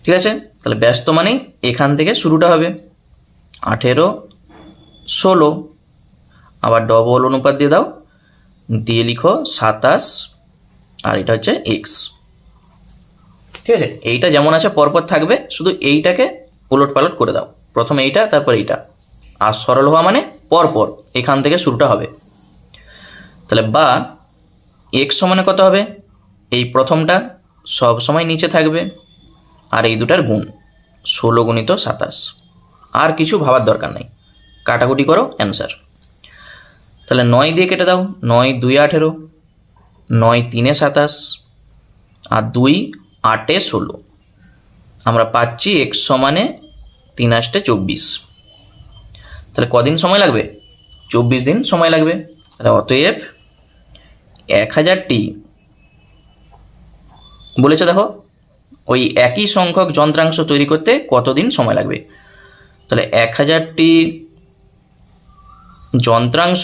ঠিক আছে, তাহলে ব্যস্ত মানে এখান থেকে শুরুটা হবে 18 16, আবার ডবল অনুপাত দিয়ে দাও, দিয়ে লিখো 27 আর এটা হচ্ছে x। ঠিক আছে, এইটা যেমন আছে পরপর থাকবে, শুধু এইটাকে উলট পালট করে দাও, প্রথমে এইটা তারপর এইটা, আর সরল হওয়া মানে পরপর এখান থেকে শুরুটা হবে। তাহলে বা x সমানে কত হবে, এই প্রথমটা সব সময় নিচে থাকবে আর এই দুটার গুণ 16 গুণিত 27। আর কিছু ভাবার দরকার নেই, কাটাকুটি করো অ্যান্সার। তাহলে 9 দিয়ে কেটে দাও, 9 2 18, 9 3 27 আর 2 8 16। আমরা পাচ্ছি x সমানে 3 8 24। তাহলে কদিন সময় লাগবে, 24 দিন সময় লাগবে। তাহলে অতএব 1000টি বলেছে, দেখো ওই একই সংখ্যক যন্ত্রাংশ তৈরি করতে কতদিন সময় লাগবে। তাহলে 1000টি যন্ত্রাংশ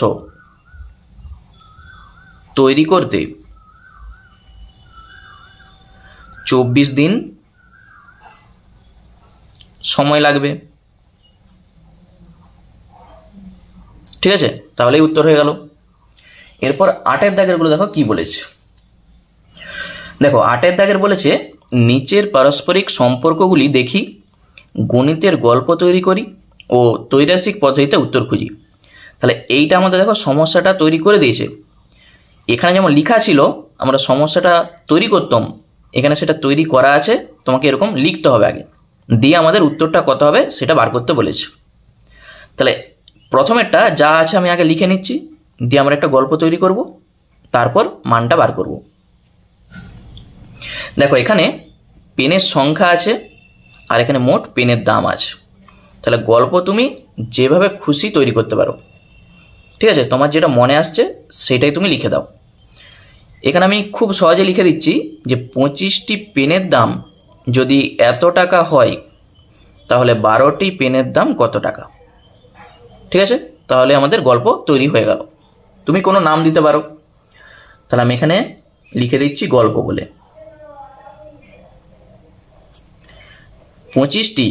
তৈরি করতে 24 দিন সময় লাগবে। ঠিক আছে, তাহলেই উত্তর হয়ে গেল। এরপর 8 দাগেরগুলো দেখো কি বলেছে। দেখো 8 দাগের বলেছে নিচের পারস্পরিক সম্পর্কগুলি দেখি, গণিতের গল্প তৈরি করি ও ত্রৈরাসিক পদ্ধতিতে উত্তর খুঁজি। তাহলে এইটা আমাদের দেখো সমস্যাটা তৈরি করে দিয়েছে। এখানে যেমন লেখা ছিল আমরা সমস্যাটা তৈরি করতাম, এখানে সেটা তৈরি করা আছে, তোমাকে এরকম লিখতে হবে আগে, দিয়ে আমাদের উত্তরটা কত হবে সেটা বার করতে বলেছে। তাহলে প্রথমেরটা যা আছে আমি আগে লিখে নিচ্ছি, দিয়ে আমরা একটা গল্প তৈরি করব, তারপর মানটা বার করব। দেখো এখানে পেনের সংখ্যা আছে আর এখানে মোট পেনের দাম আছে। তাহলে গল্প তুমি যেভাবে খুশি তৈরি করতে পারো, ঠিক আছে, তোমার যেটা মনে আসছে সেটাই তুমি লিখে দাও। এখানে আমি খুব সহজে লিখে দিচ্ছি যে 25টি পেনের দাম যদি এত টাকা হয় তাহলে 12টি পেনের দাম কত টাকা। ঠিক আছে, তাহলে আমাদের গল্প তৈরি হয়ে গেল। তুমি কোনো নাম দিতে পারো, তাহলে আমি এখানে লিখে দিচ্ছি গল্প বলে। 25টি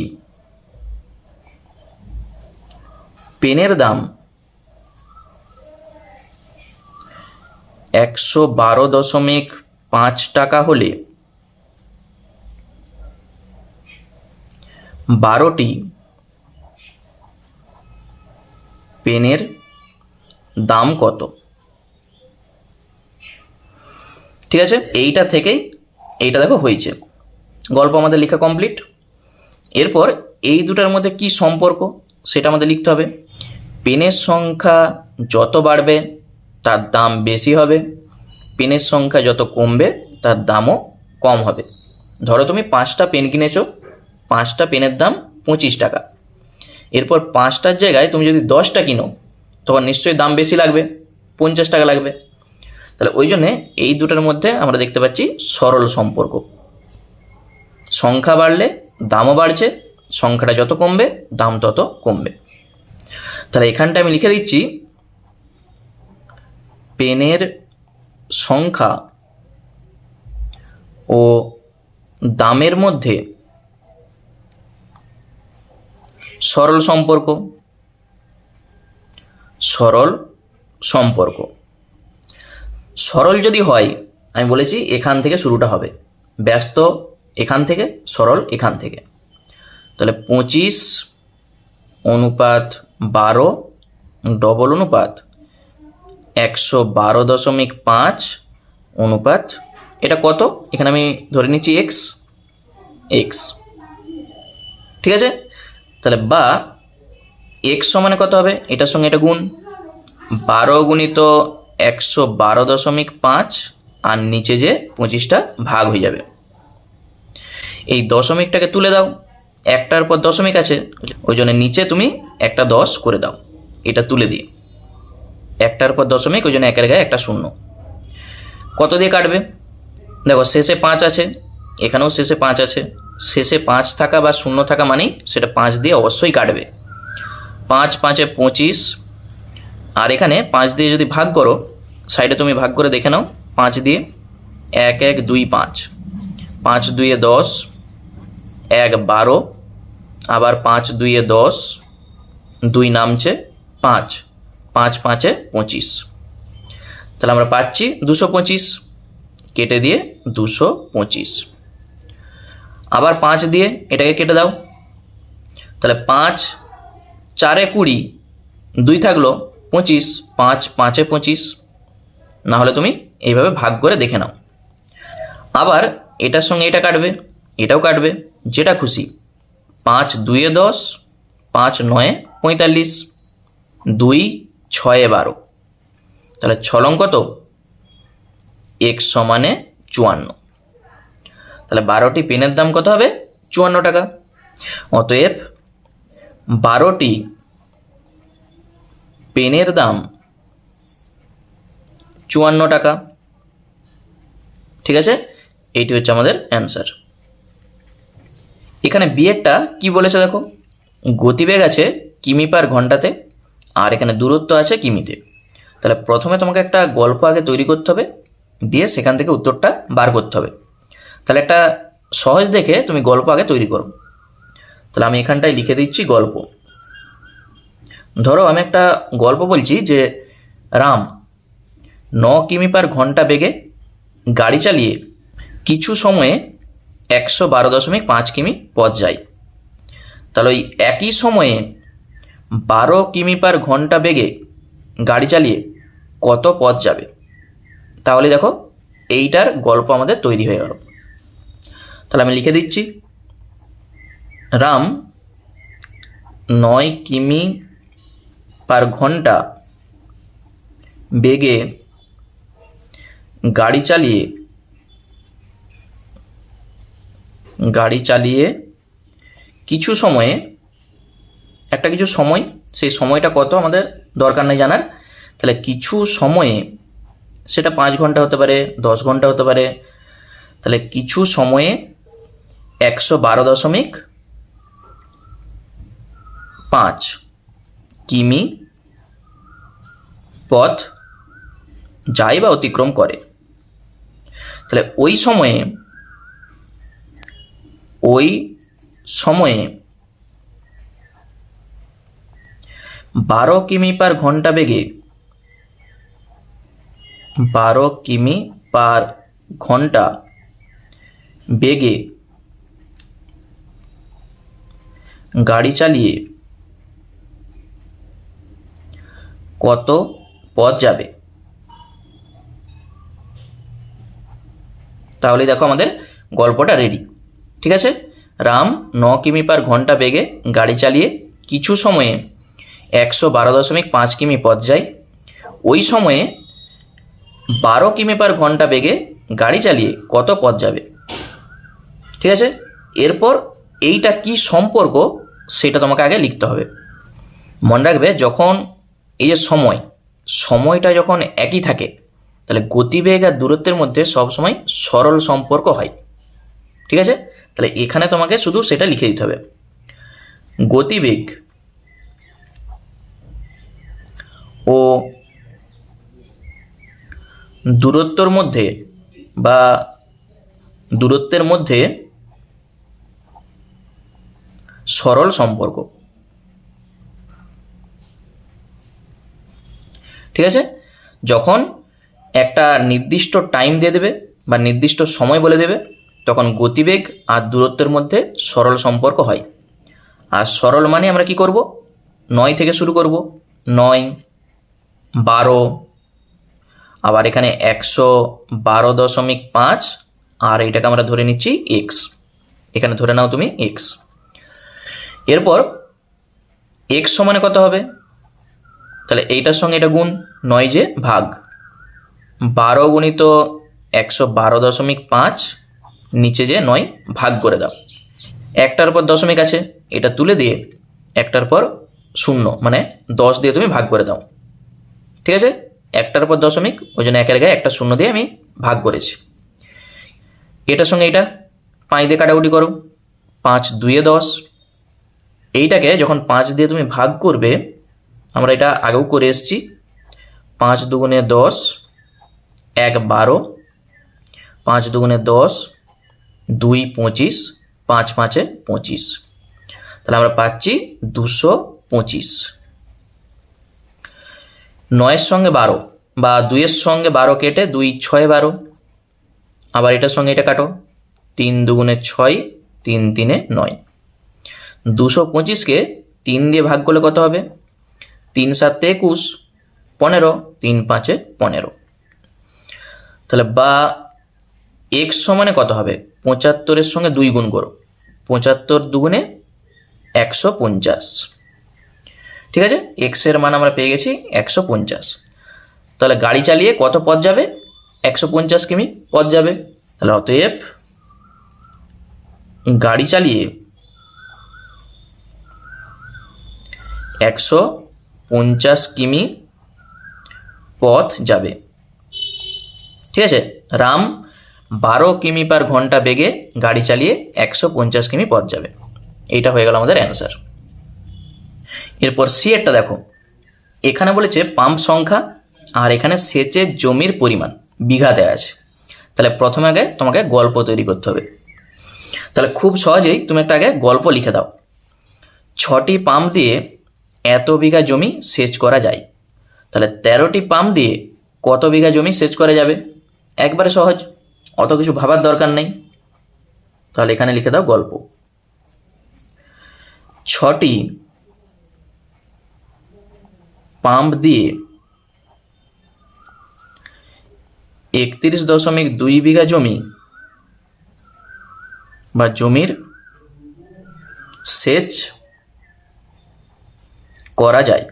পেনের দাম 112.5 টাকা হলে 12টি পেনের দাম কত। ঠিক আছে, এইটা থেকেই এইটা দেখো হয়েছে, গল্প আমাদের লেখা কমপ্লিট। এরপর এই দুটার মধ্যে কি সম্পর্ক সেটা আমাদের লিখতে হবে। পেনের সংখ্যা যত বাড়বে তার দাম বেশি হবে, পেনের সংখ্যা যত কমবে তার দামও কম হবে। ধরো তুমি 5টা পেন কিনেছো, 5টা পেনের দাম 25 টাকা, এরপর 5টার জায়গায় তুমি যদি 10টা কিনো তখন নিশ্চয়ই দাম বেশি লাগবে, 50 টাকা লাগবে। তাহলে ওই জন্যে এই দুটার মধ্যে আমরা দেখতে পাচ্ছি সরল সম্পর্ক, সংখ্যা বাড়লে দামও বাড়ছে, সংখ্যাটা যত কমবে দাম তত কমবে। তাহলে এখানটা আমি লিখে দিচ্ছি পেনের সংখ্যা ও দামের মধ্যে সরল সম্পর্ক। সরল সম্পর্ক, সরল যদি হয় আমি বলেছি এখান থেকে শুরুটা হবে, ব্যস্ত এখান থেকে, সরল এখান থেকে। তাহলে 25:12 ডবল অনুপাত 112.5 অনুপাত এটা কত, এখানে আমি ধরে নিচ্ছি এক্স। ঠিক আছে, তাহলে বা এক্স সমানে কত হবে, এটার সঙ্গে এটা গুণ, 12 গুণিত 112.5 আর নিচে যে 25টা ভাগ হয়ে যাবে। এই দশমিকটাকে তুলে দাও, একটার পর দশমিক আছে ওই জন্য নিচে তুমি একটা 10 করে দাও, এটা তুলে দিয়ে একটার পর দশমিক ওই জন্য একের গায়ে একটা শূন্য। কত দিয়ে কাটবে, দেখো শেষে 5 আছে, এখানেও শেষে 5 আছে, শেষে 5 থাকা বা শূন্য থাকা মানেই সেটা 5 দিয়ে অবশ্যই কাটবে। 5 5 25 আর এখানে 5 দিয়ে যদি ভাগ করো, সাইডে তুমি ভাগ করে দেখে নাও, 5 দিয়ে 1 1 2 5, 5 2 10, 1 12, আবার 5 2 10, 2 নামছে 5, 5 5 25। তাহলে আমরা পাচ্ছি 225, কেটে দিয়ে 225। আবার 5 দিয়ে এটাকে কেটে দাও, তাহলে 5 4 20, 2 থাকলো 25, 5 5 25, না হলে তুমি এইভাবে ভাগ করে দেখে নাও। আবার এটার সঙ্গে এটা কাটবে, এটাও কাটবে, যেটা খুশি। 5 2 10, 5 9 45, 2 6 12। তাহলে 6 লং কত? x সমানে 54। তাহলে 12টি পেনের দাম কত হবে? 54 টাকা। অতএব 12টি পেনের দাম 54 টাকা। ঠিক আছে, এইটি হচ্ছে আমাদের অ্যান্সার। এখানে বিয়েরটা কি বলেছে দেখো, গতিবেগ আছে কিমি পার ঘন্টাতে, আর এখানে দূরত্ব আছে কিমিতে। তাহলে প্রথমে তোমাকে একটা গল্প আগে তৈরি করতে হবে, দিয়ে সেখান থেকে উত্তরটা বার করতে হবে। তাহলে একটা সহজ দেখে তুমি গল্প আগে তৈরি করো। তাহলে আমি এখানটায় লিখে দিচ্ছি গল্প। ধরো আমি একটা গল্প বলছি যে রাম 9 কিমি পার ঘন্টা বেগে গাড়ি চালিয়ে কিছু সময়ে 112.5 কিমি পথ যায়। তাহলে ওই একই সময়ে 12 কিমি পার ঘন্টা বেগে গাড়ি চালিয়ে কত পথ যাবে? তাহলে দেখো এইটার গল্প আমাদের তৈরি হয়ে গেল। তাহলে আমি লিখে দিচ্ছি, রাম 9 কিমি পার ঘন্টা বেগে গাড়ি চালিয়ে কিছু সময়ে, একটা কিছু সময়, সেই সময়টা কত আমাদের দরকার নেই জানার। তাহলে কিছু সময়ে, সেটা 5 ঘন্টা হতে পারে, 10 ঘন্টা হতে পারে। তাহলে কিছু সময়ে 112.5 কিমি পথ যায় বা অতিক্রম করে। তাহলে ওই সময়ে 12 কিমি পার ঘন্টা বেগে 12 কিমি পার ঘন্টা বেগে গাড়ি চালিয়ে কত পথ যাবে? তাহলে দেখো আমাদের গল্পটা রেডি। ঠিক আছে, রাম 9 কিমি পার ঘন্টা বেগে গাড়ি চালিয়ে কিছু সময়ে 112.5 কিমি পথ যায়। ওই সময়ে 12 কিমি পার ঘন্টা বেগে গাড়ি চালিয়ে কত পথ যাবে? ঠিক আছে, এরপর এইটা কি সম্পর্ক সেটা তোমাকে আগে লিখতে হবে। মনে রাখবে, যখন এই যে সময়টা যখন একই থাকে, তাহলে গতিবেগ আর দূরত্বের মধ্যে সবসময় সরল সম্পর্ক হয়। ঠিক আছে, তাহলে এখানে তোমাকে শুধু সেটা লিখে দিতে হবে। গতিবেগ ও দূরত্বের মধ্যে সরল সম্পর্ক। ঠিক আছে, যখন একটা নির্দিষ্ট টাইম দিয়ে দেবে বা নির্দিষ্ট সময় বলে দেবে, তখন গতিবেগ আর দূরত্বের মধ্যে সরল সম্পর্ক হয়। আর সরল মানে আমরা কি করব? 9 থেকে শুরু করব, 9, 12, আবার এখানে 112.5, আর এটাকে আমরা ধরে নিচ্ছি এক্স। এখানে ধরে নাও তুমি এক্স। এরপর এক্স সমানে কত হবে? তাহলে এইটার সঙ্গে এটা গুণ, 9 যে ভাগ 12 গুণিত 112.5, নিচে যে 9 ভাগ করে দাও। একটার পর দশমিক আছে, এটা তুলে দিয়ে একটার পর 0 মানে 10 দিয়ে তুমি ভাগ করে দাও। ঠিক আছে, একটার পর দশমিক, ওই জন্য একের গায়ে একটা 0 দিয়ে আমি ভাগ করেছি। এটার সঙ্গে এটা 5 দিয়ে কাটাকুটি করো, 5 2 10। এইটাকে যখন 5 দিয়ে তুমি ভাগ করবে, আমরা এটা আগেও করে এসেছি, 5 দুগুণে 10, 1 12, 5 দুগুণে 10, 2 25, 5 5 25। তাহলে আমরা পাচ্ছি 225। 9 সঙ্গে 12 বা 2 সঙ্গে 12 কেটে 2 6 12। আবার এটার সঙ্গে এটা কাটো, 3 দুগুণে 6, 3 3 9। 225কে 3 দিয়ে ভাগ করলে কত হবে? 3 7 21, 15, 3 5 15। তাহলে বা এক্স সমানে কত হবে, 75-এর সঙ্গে 2 গুণ করো, 75 দুগুণে 150। ঠিক আছে, এক্সের মান আমরা পেয়ে গেছি 150। তাহলে গাড়ি চালিয়ে কত পথ যাবে, 150 কিমি পথ যাবে। তাহলে অতএব গাড়ি চালিয়ে 150 কিমি পথ যাবে। ঠিক আছে, রাম 12 কিমি পার ঘন্টা বেগে গাড়ি চালিয়ে 150 কিমি পথ যাবে। এইটা হয়ে গেল আমাদের অ্যান্সার। এরপর সি এরটা দেখো, এখানে বলেছে পাম্প সংখ্যা আর এখানে সেচের জমির পরিমাণ বিঘাতে আছে। তাহলে প্রথমে আগে তোমাকে গল্প তৈরি করতে হবে। তাহলে খুব সহজেই তুমি একটা আগে গল্প লিখে দাও। 6টি পাম্প দিয়ে এত বিঘা জমি সেচ করা যায়। তাহলে 13টি পাম্প দিয়ে কত বিঘা জমি সেচ করা যাবে, একবারে সহজ, অত কিছু ভাবার দরকার নেই। তাহলে এখানে লিখে দাও গল্প। 6টি পাম্প দিয়ে 31.2 বিঘা জমি বা জমির সেচ করা যায়।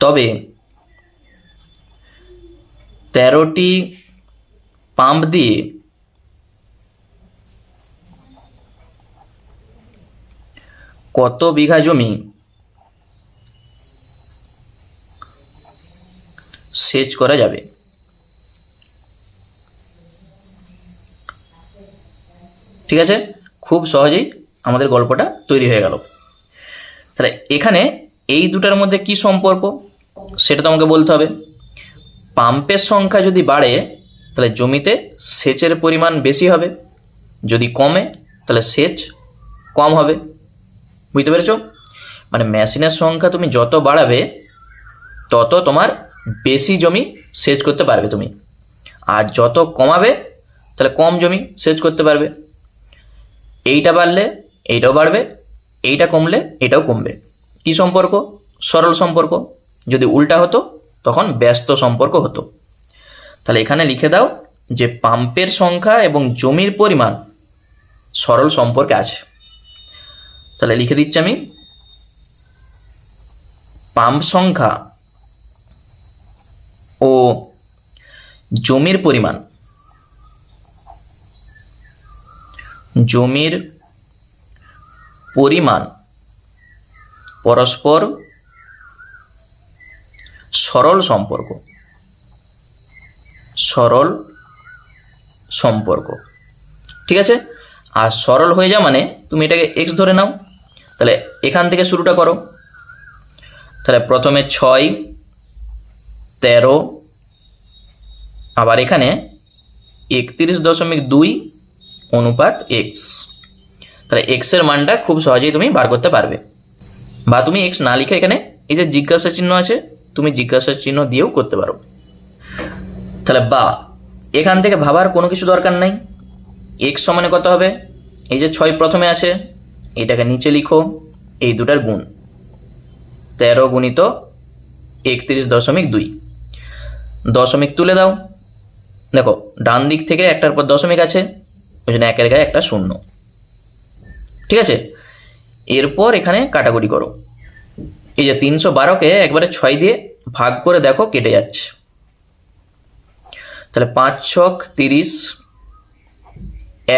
তবে 13টি পাম্প দিয়ে কত বিঘা জমি সেচ করা যাবে। ঠিক আছে, খুব সহজেই আমাদের গল্পটা তৈরি হয়ে গেল। তাহলে এখানে এই দুটার মধ্যে কি সম্পর্ক সেটা তোমাকে বলতে হবে। পাম্পের সংখ্যা যদি বাড়ে তাহলে জমিতে সেচের পরিমাণ বেশি হবে, যদি কমে তাহলে সেচ কম হবে। বুঝতে পেরেছো? মানে মেশিনের সংখ্যা তুমি যত বাড়াবে তত তোমার বেশি জমি সেচ করতে পারবে তুমি, আর যত কমাবে তাহলে কম জমি সেচ করতে পারবে। এইটা বাড়লে এইটাও বাড়বে, এইটা কমলে এটাও কমবে। কি সম্পর্ক? সরল সম্পর্ক। যদি উল্টা হতো তখন ব্যস্ত সম্পর্ক হতো। তাহলে এখানে লিখে দাও যে পাম্পের সংখ্যা এবং জমির পরিমাণ সরল সম্পর্কে আছে। তাহলে লিখে দিচ্ছি আমি, পাম্প সংখ্যা ও জমির পরিমাণ পরস্পর সরল সম্পর্ক। ঠিক আছে, আর সরল হয়ে যা মানে তুমি এটাকে এক্স ধরে নাও। তাহলে এখান থেকে শুরুটা করো। তাহলে প্রথমে 6, 13, আবার এখানে 31.2 অনুপাত এক্স। তাহলে এক্সের মানটা খুব সহজেই তুমি বার করতে পারবে। বা তুমি এক্স না লিখে এখানে এই যে জিজ্ঞাসা চিহ্ন আছে, তুমি জিজ্ঞাসা চিহ্ন দিয়েও করতে পারো। তাহলে বা এখান থেকে ভাবার কোনো কিছু দরকার নাই। এক্স সমানে কত হবে, এই যে 6 প্রথমে আছে এটাকে নিচে লিখো, এই দুটার গুণ 13 গুণিত 31.2, দশমিক তুলে দাও। দেখো ডান দিক থেকে একটার পর দশমিক আছে, ওই জন্য একের গায়ে একটা শূন্য। ঠিক আছে, এরপর এখানে কাটাকুটি করো। এই যে 312কে একবারে 6 দিয়ে ভাগ করে দেখো কেটে যাচ্ছে। তাহলে 5 ছক 30,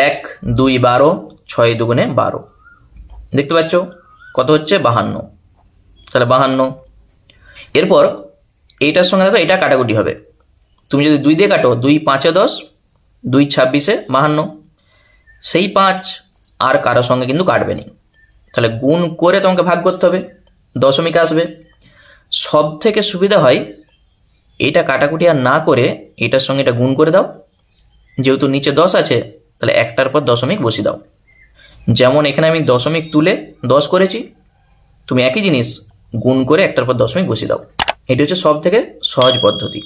1 2 12, 6 দুগুণে 12। দেখতে পাচ্ছ কত হচ্ছে, 52। তাহলে 52। এরপর এইটার সঙ্গে দেখো এটা কাটাকুটি হবে। তুমি যদি 2 দিয়ে কাটো, 2 5 10, 2 26 52। সেই 5 আর কারোর সঙ্গে কিন্তু কাটবে না। তাহলে গুণ করে তোমাকে ভাগ করতে হবে, দশমিক আসবে। সব থেকে সুবিধা হয় এটা কাটাকুটি আর না করে এটার সঙ্গে এটা গুণ করে দাও। যেহেতু নিচে 10 আছে তাহলে একটার পর দশমিক বসিয়ে দাও। যেমন এখানে আমি দশমিক তুলে 10 করেছি, তুমি একই জিনিস গুণ করে একটার পর দশমিক বসিয়ে দাও। এটি হচ্ছে সব থেকে সহজ পদ্ধতি।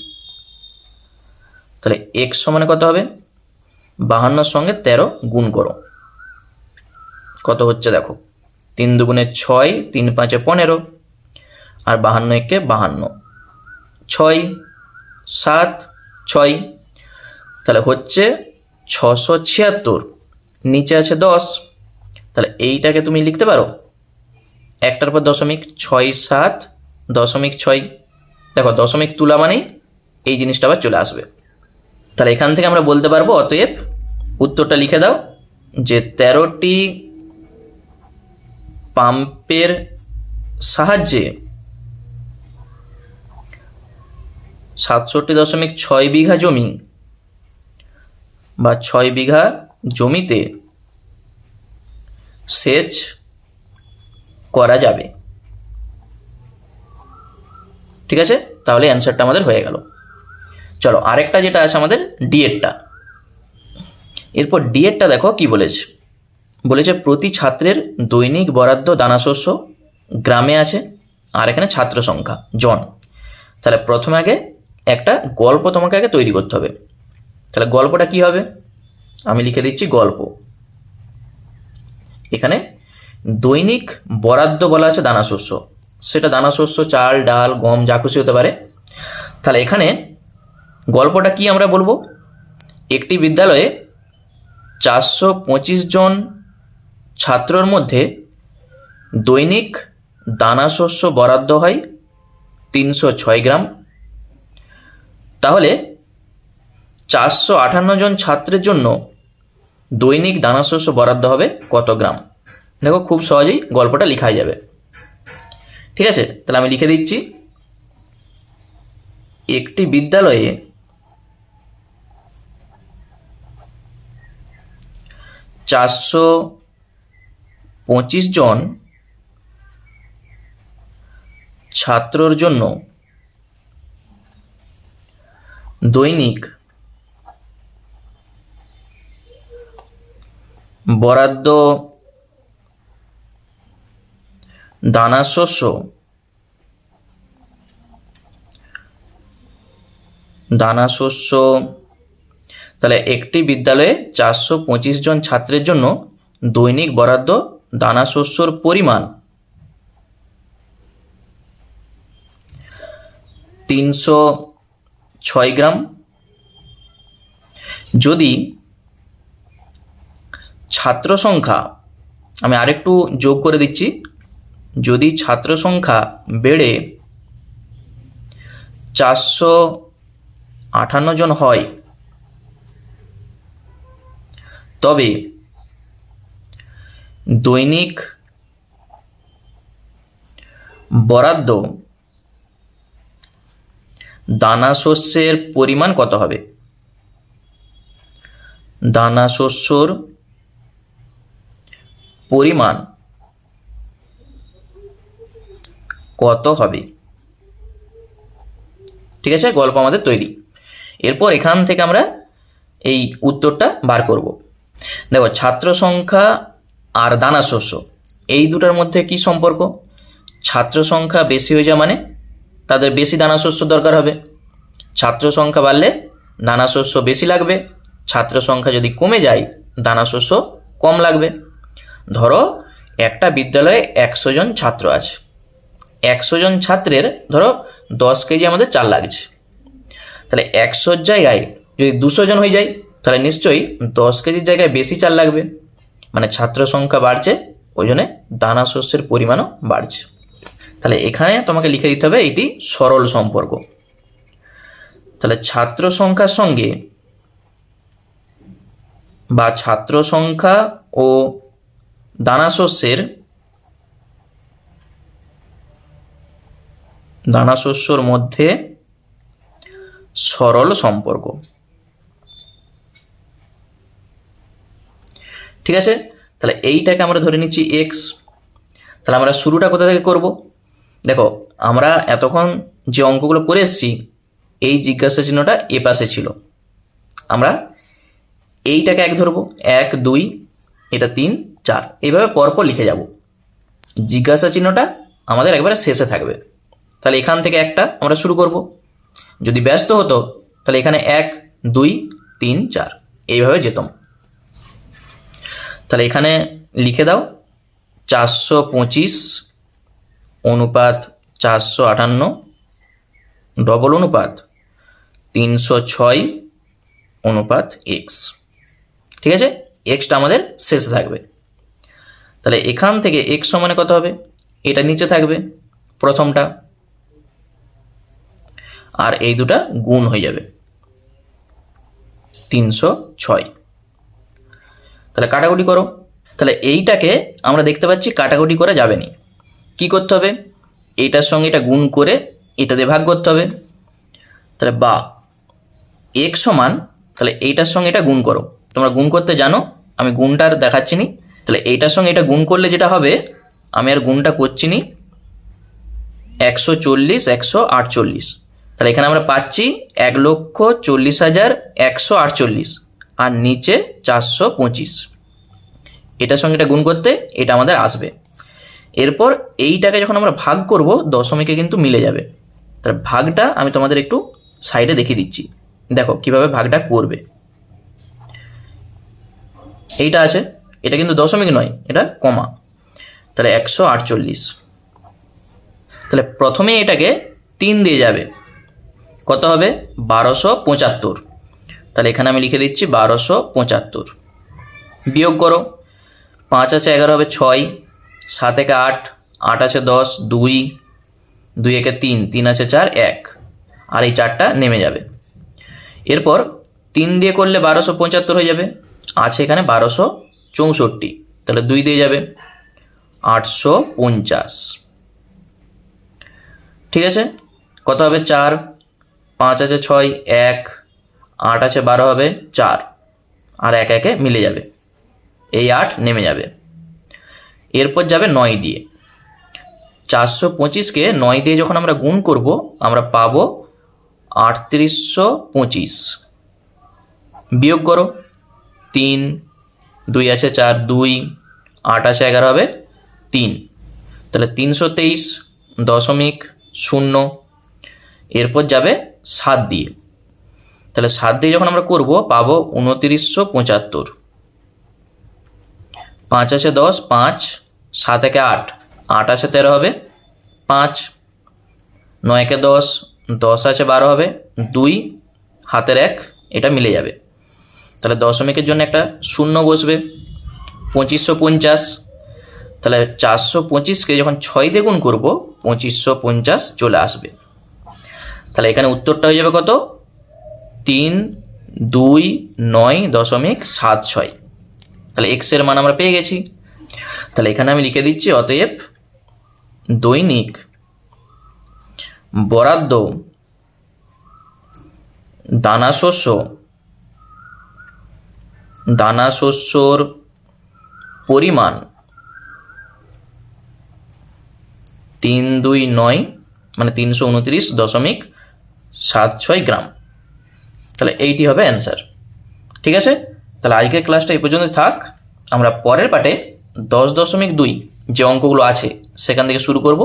তাহলে এক্স সমানে কত হবে, 52-র সঙ্গে 13 গুণ করো, কত হচ্ছে দেখো, 3 দুগুণে 6, 3 5 15, আর 52 একে 52, 6। 7 6, তাহলে হচ্ছে 676, নিচে আছে 10, তাহলে এইটাকে তুমি লিখতে পারো একটার পর দশমিক, 6 7.6। দেখো দশমিক তুলা মানেই এই জিনিসটা আবার চলে আসবে। তাহলে এখান থেকে আমরা বলতে পারবো অতএব উত্তরটা লিখে দাও যে 13টি পাম্পের সাহায্যে 67.6 বিঘা জমি বা 6 বিঘা জমিতে সেচ করা যাবে। ঠিক আছে, তাহলে অ্যান্সারটা আমাদের হয়ে গেল। চলো আরেকটা যেটা আছে আমাদের ডিএডটা। এরপর ডিএডটা দেখো কি বলেছে, বলেছে প্রতি ছাত্রের দৈনিক বরাদ্দ দানাশস্য গ্রামে আছে, আর এখানে ছাত্র সংখ্যা জন। তাহলে প্রথমে আগে একটা গল্প তোমাকে আগে তৈরি করতে হবে। তাহলে গল্পটা কি হবে, আমি লিখে দিচ্ছি গল্প। এখানে দৈনিক বরাদ্দ বলা আছে দানাশস্য, সেটা দানাশস্য চাল ডাল গম যা খুশি হতে পারে। তাহলে এখানে গল্পটা কি আমরা বলবো, একটি বিদ্যালয়ে 425 জন ছাত্রর মধ্যে দৈনিক দানাশস্য বরাদ্দ হয় 306 গ্রাম। তাহলে 458 জন ছাত্রের জন্য দৈনিক দানাশস্য বরাদ্দ হবে কত গ্রাম। দেখো খুব সহজেই গল্পটা লেখা যাবে। ঠিক আছে, তাহলে আমি লিখে দিচ্ছি একটি বিদ্যালয়ে 425 জন ছাত্রর জন্য দৈনিক বরাদ্দ দানাশস্য তাহলে একটি বিদ্যালয়ে 425 জন ছাত্রের জন্য দৈনিক বরাদ্দ দানাশস্যর পরিমাণ 306 গ্রাম। যদি ছাত্র সংখ্যা, আমি আরেকটু যোগ করে দিচ্ছি, যদি ছাত্র সংখ্যা বেড়ে 458 জন হয় তবে দৈনিক বরাদ্দ দানাশস্যের পরিমাণ কত হবে, দানাশস্যর পরিমাণ কত হবে। ঠিক আছে, গল্প আমাদের তৈরি। এরপর এখান থেকে আমরা এই উত্তরটা বার করব। দেখো ছাত্র সংখ্যা আর দানাশস্য এই দুটার মধ্যে কি সম্পর্ক, ছাত্র সংখ্যা বেশি হয়ে যায় মানে তাদের বেশি দানাশস্য দরকার হবে, ছাত্র সংখ্যা বাড়লে দানাশস্য বেশি লাগবে, ছাত্র সংখ্যা যদি কমে যায় দানাশস্য কম লাগবে। ধরো একটা বিদ্যালয়ে 100 জন ছাত্র আছে, 100 জন ছাত্রের ধরো 10 কেজি আমাদের চাল লাগছে, তাহলে 100 জায়গায় যদি 200 জন হয়ে যায় তাহলে নিশ্চয়ই 10 কেজির জায়গায় বেশি চাল লাগবে, মানে ছাত্র সংখ্যা বাড়ছে ওই জন্য দানাশস্যের পরিমাণও বাড়ছে। তাহলে এখানে তোমাকে লিখে দিতে হবে এটি সরল সম্পর্ক। তাহলে ছাত্র সংখ্যার সঙ্গে বা ছাত্র সংখ্যা ও দানাশস্যর মধ্যে সরল সম্পর্ক। ঠিক আছে, তাহলে এইটাকে আমরা ধরে নিচ্ছি এক্স। তাহলে আমরা শুরুটা কোথা থেকে করব, দেখো আমরা এতক্ষণ যে অঙ্কগুলো করে এসেছি এই জিজ্ঞাসা চিহ্নটা এ পাশে ছিল, আমরা এইটাকে 1 ধরবো, 1 2 এটা 3 4 এইভাবে পরপর লিখে যাব, জিজ্ঞাসা চিহ্নটা আমাদের একবারে শেষে থাকবে। তাহলে এখান থেকে একটা আমরা শুরু করব, যদি ব্যস্ত হতো তাহলে এখানে 1 2 3 4 এইভাবে যেতাম। তাহলে এখানে লিখে দাও 425 অনুপাত 458 ডবল অনুপাত 306 অনুপাত এক্স। ঠিক আছে, এক্সটা আমাদের শেষে থাকবে। তাহলে এখান থেকে এক্স সমানে কত হবে, এটা নিচে থাকবে প্রথমটা, আর এই দুটা গুণ হয়ে যাবে 306। তাহলে কাটাকুটি করো। তাহলে এইটাকে আমরা দেখতে পাচ্ছি কাটাকুটি করা যাবে না। কি করতে হবে, এইটার সঙ্গে এটা গুণ করে এটা দিয়ে ভাগ করতে হবে। তাহলে বা এক্স সমান, তাহলে এইটার সঙ্গে এটা গুণ করো, তোমরা গুণ করতে জানো, আমি গুণটা আর দেখাচ্ছি নি। তাহলে এইটার সঙ্গে এটা গুণ করলে যেটা হবে, আমি আর গুণটা করছি নি, 140 148। তাহলে এখানে আমরা পাচ্ছি 1,40,148 আর নিচে 425। এটার সঙ্গে এটা গুণ করতে এটা আমাদের আসবে। এরপর এইটাকে যখন আমরা ভাগ করব দশমিকে কিন্তু মিলে যাবে। তাহলে ভাগটা আমি তোমাদের একটু সাইডে দেখিয়ে দিচ্ছি, দেখো কিভাবে ভাগটা করবে। এইটা আছে, এটা কিন্তু দশমিক নয়, এটা কমা, তাহলে 148। তাহলে প্রথমে এটাকে 3 দিয়ে যাবে, কত হবে 1275। তাহলে এখানে আমি লিখে দিচ্ছি 1275। বিয়োগ করো, 5 আছে 11 হবে 6, 7 একে 8, 8 আছে 10, 2, 2 একে 3, 3 আছে 4, 1, আর এই 4টা নেমে যাবে। এরপর 3 দিয়ে করলে 1275 হয়ে যাবে, আছে এখানে 1264, তাহলে 2 দিয়ে যাবে 850। ঠিক আছে, কত হবে 4, 5 আছে 6, 1, 8 আছে 12 হবে 4, আর 1 একে মিলে যাবে, এই 8 নেমে যাবে। এরপর যাবে 9 দিয়ে, 425কে 9 দিয়ে যখন আমরা গুণ করব আমরা পাবো 3825। বিয়োগ করো, 3, 2 আছে 4, 2, 8 আছে 11 হবে 3, তাহলে 323.0। এরপর যাবে 7 দিয়ে, তাহলে 7 দিয়ে যখন আমরা করব পাবো 2975। 5 আছে 10, 5, 7 একে 8, 8 আছে 13 হবে 5, 9 একে 10, 10 আছে 12 হবে 2, হাতের 1, এটা মিলে যাবে। তাহলে দশমিকের জন্য একটা শূন্য বসবে, 2550। তাহলে 425কে যখন 6 দিয়ে গুণ করবো 2550 চলে আসবে। তাহলে এখানে উত্তরটা হয়ে যাবে কত, 3296.76। তাহলে এক্স এর মান আমরা পেয়ে গেছি। তাহলে এখানে আমি লিখে দিচ্ছি, অতএব দৈনিক বরাদ্দ দানাশস্যর পরিমাণ 329 মানে 329.76 গ্রাম। তাহলে এইটি হবে অ্যান্সার। ঠিক আছে, তাহলে আজকের ক্লাসটা এই পর্যন্ত থাক। আমরা পরের পার্টে 10.2 যে অঙ্কগুলো আছে সেখান থেকে শুরু করব।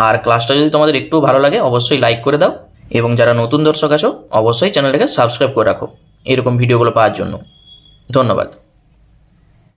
আর ক্লাসটা যদি তোমাদের একটু ভালো লাগে অবশ্যই লাইক করে দাও, এবং যারা নতুন দর্শক আছো অবশ্যই চ্যানেলটাকে সাবস্ক্রাইব করে রাখো এরকম ভিডিওগুলো পাওয়ার জন্য। ধন্যবাদ।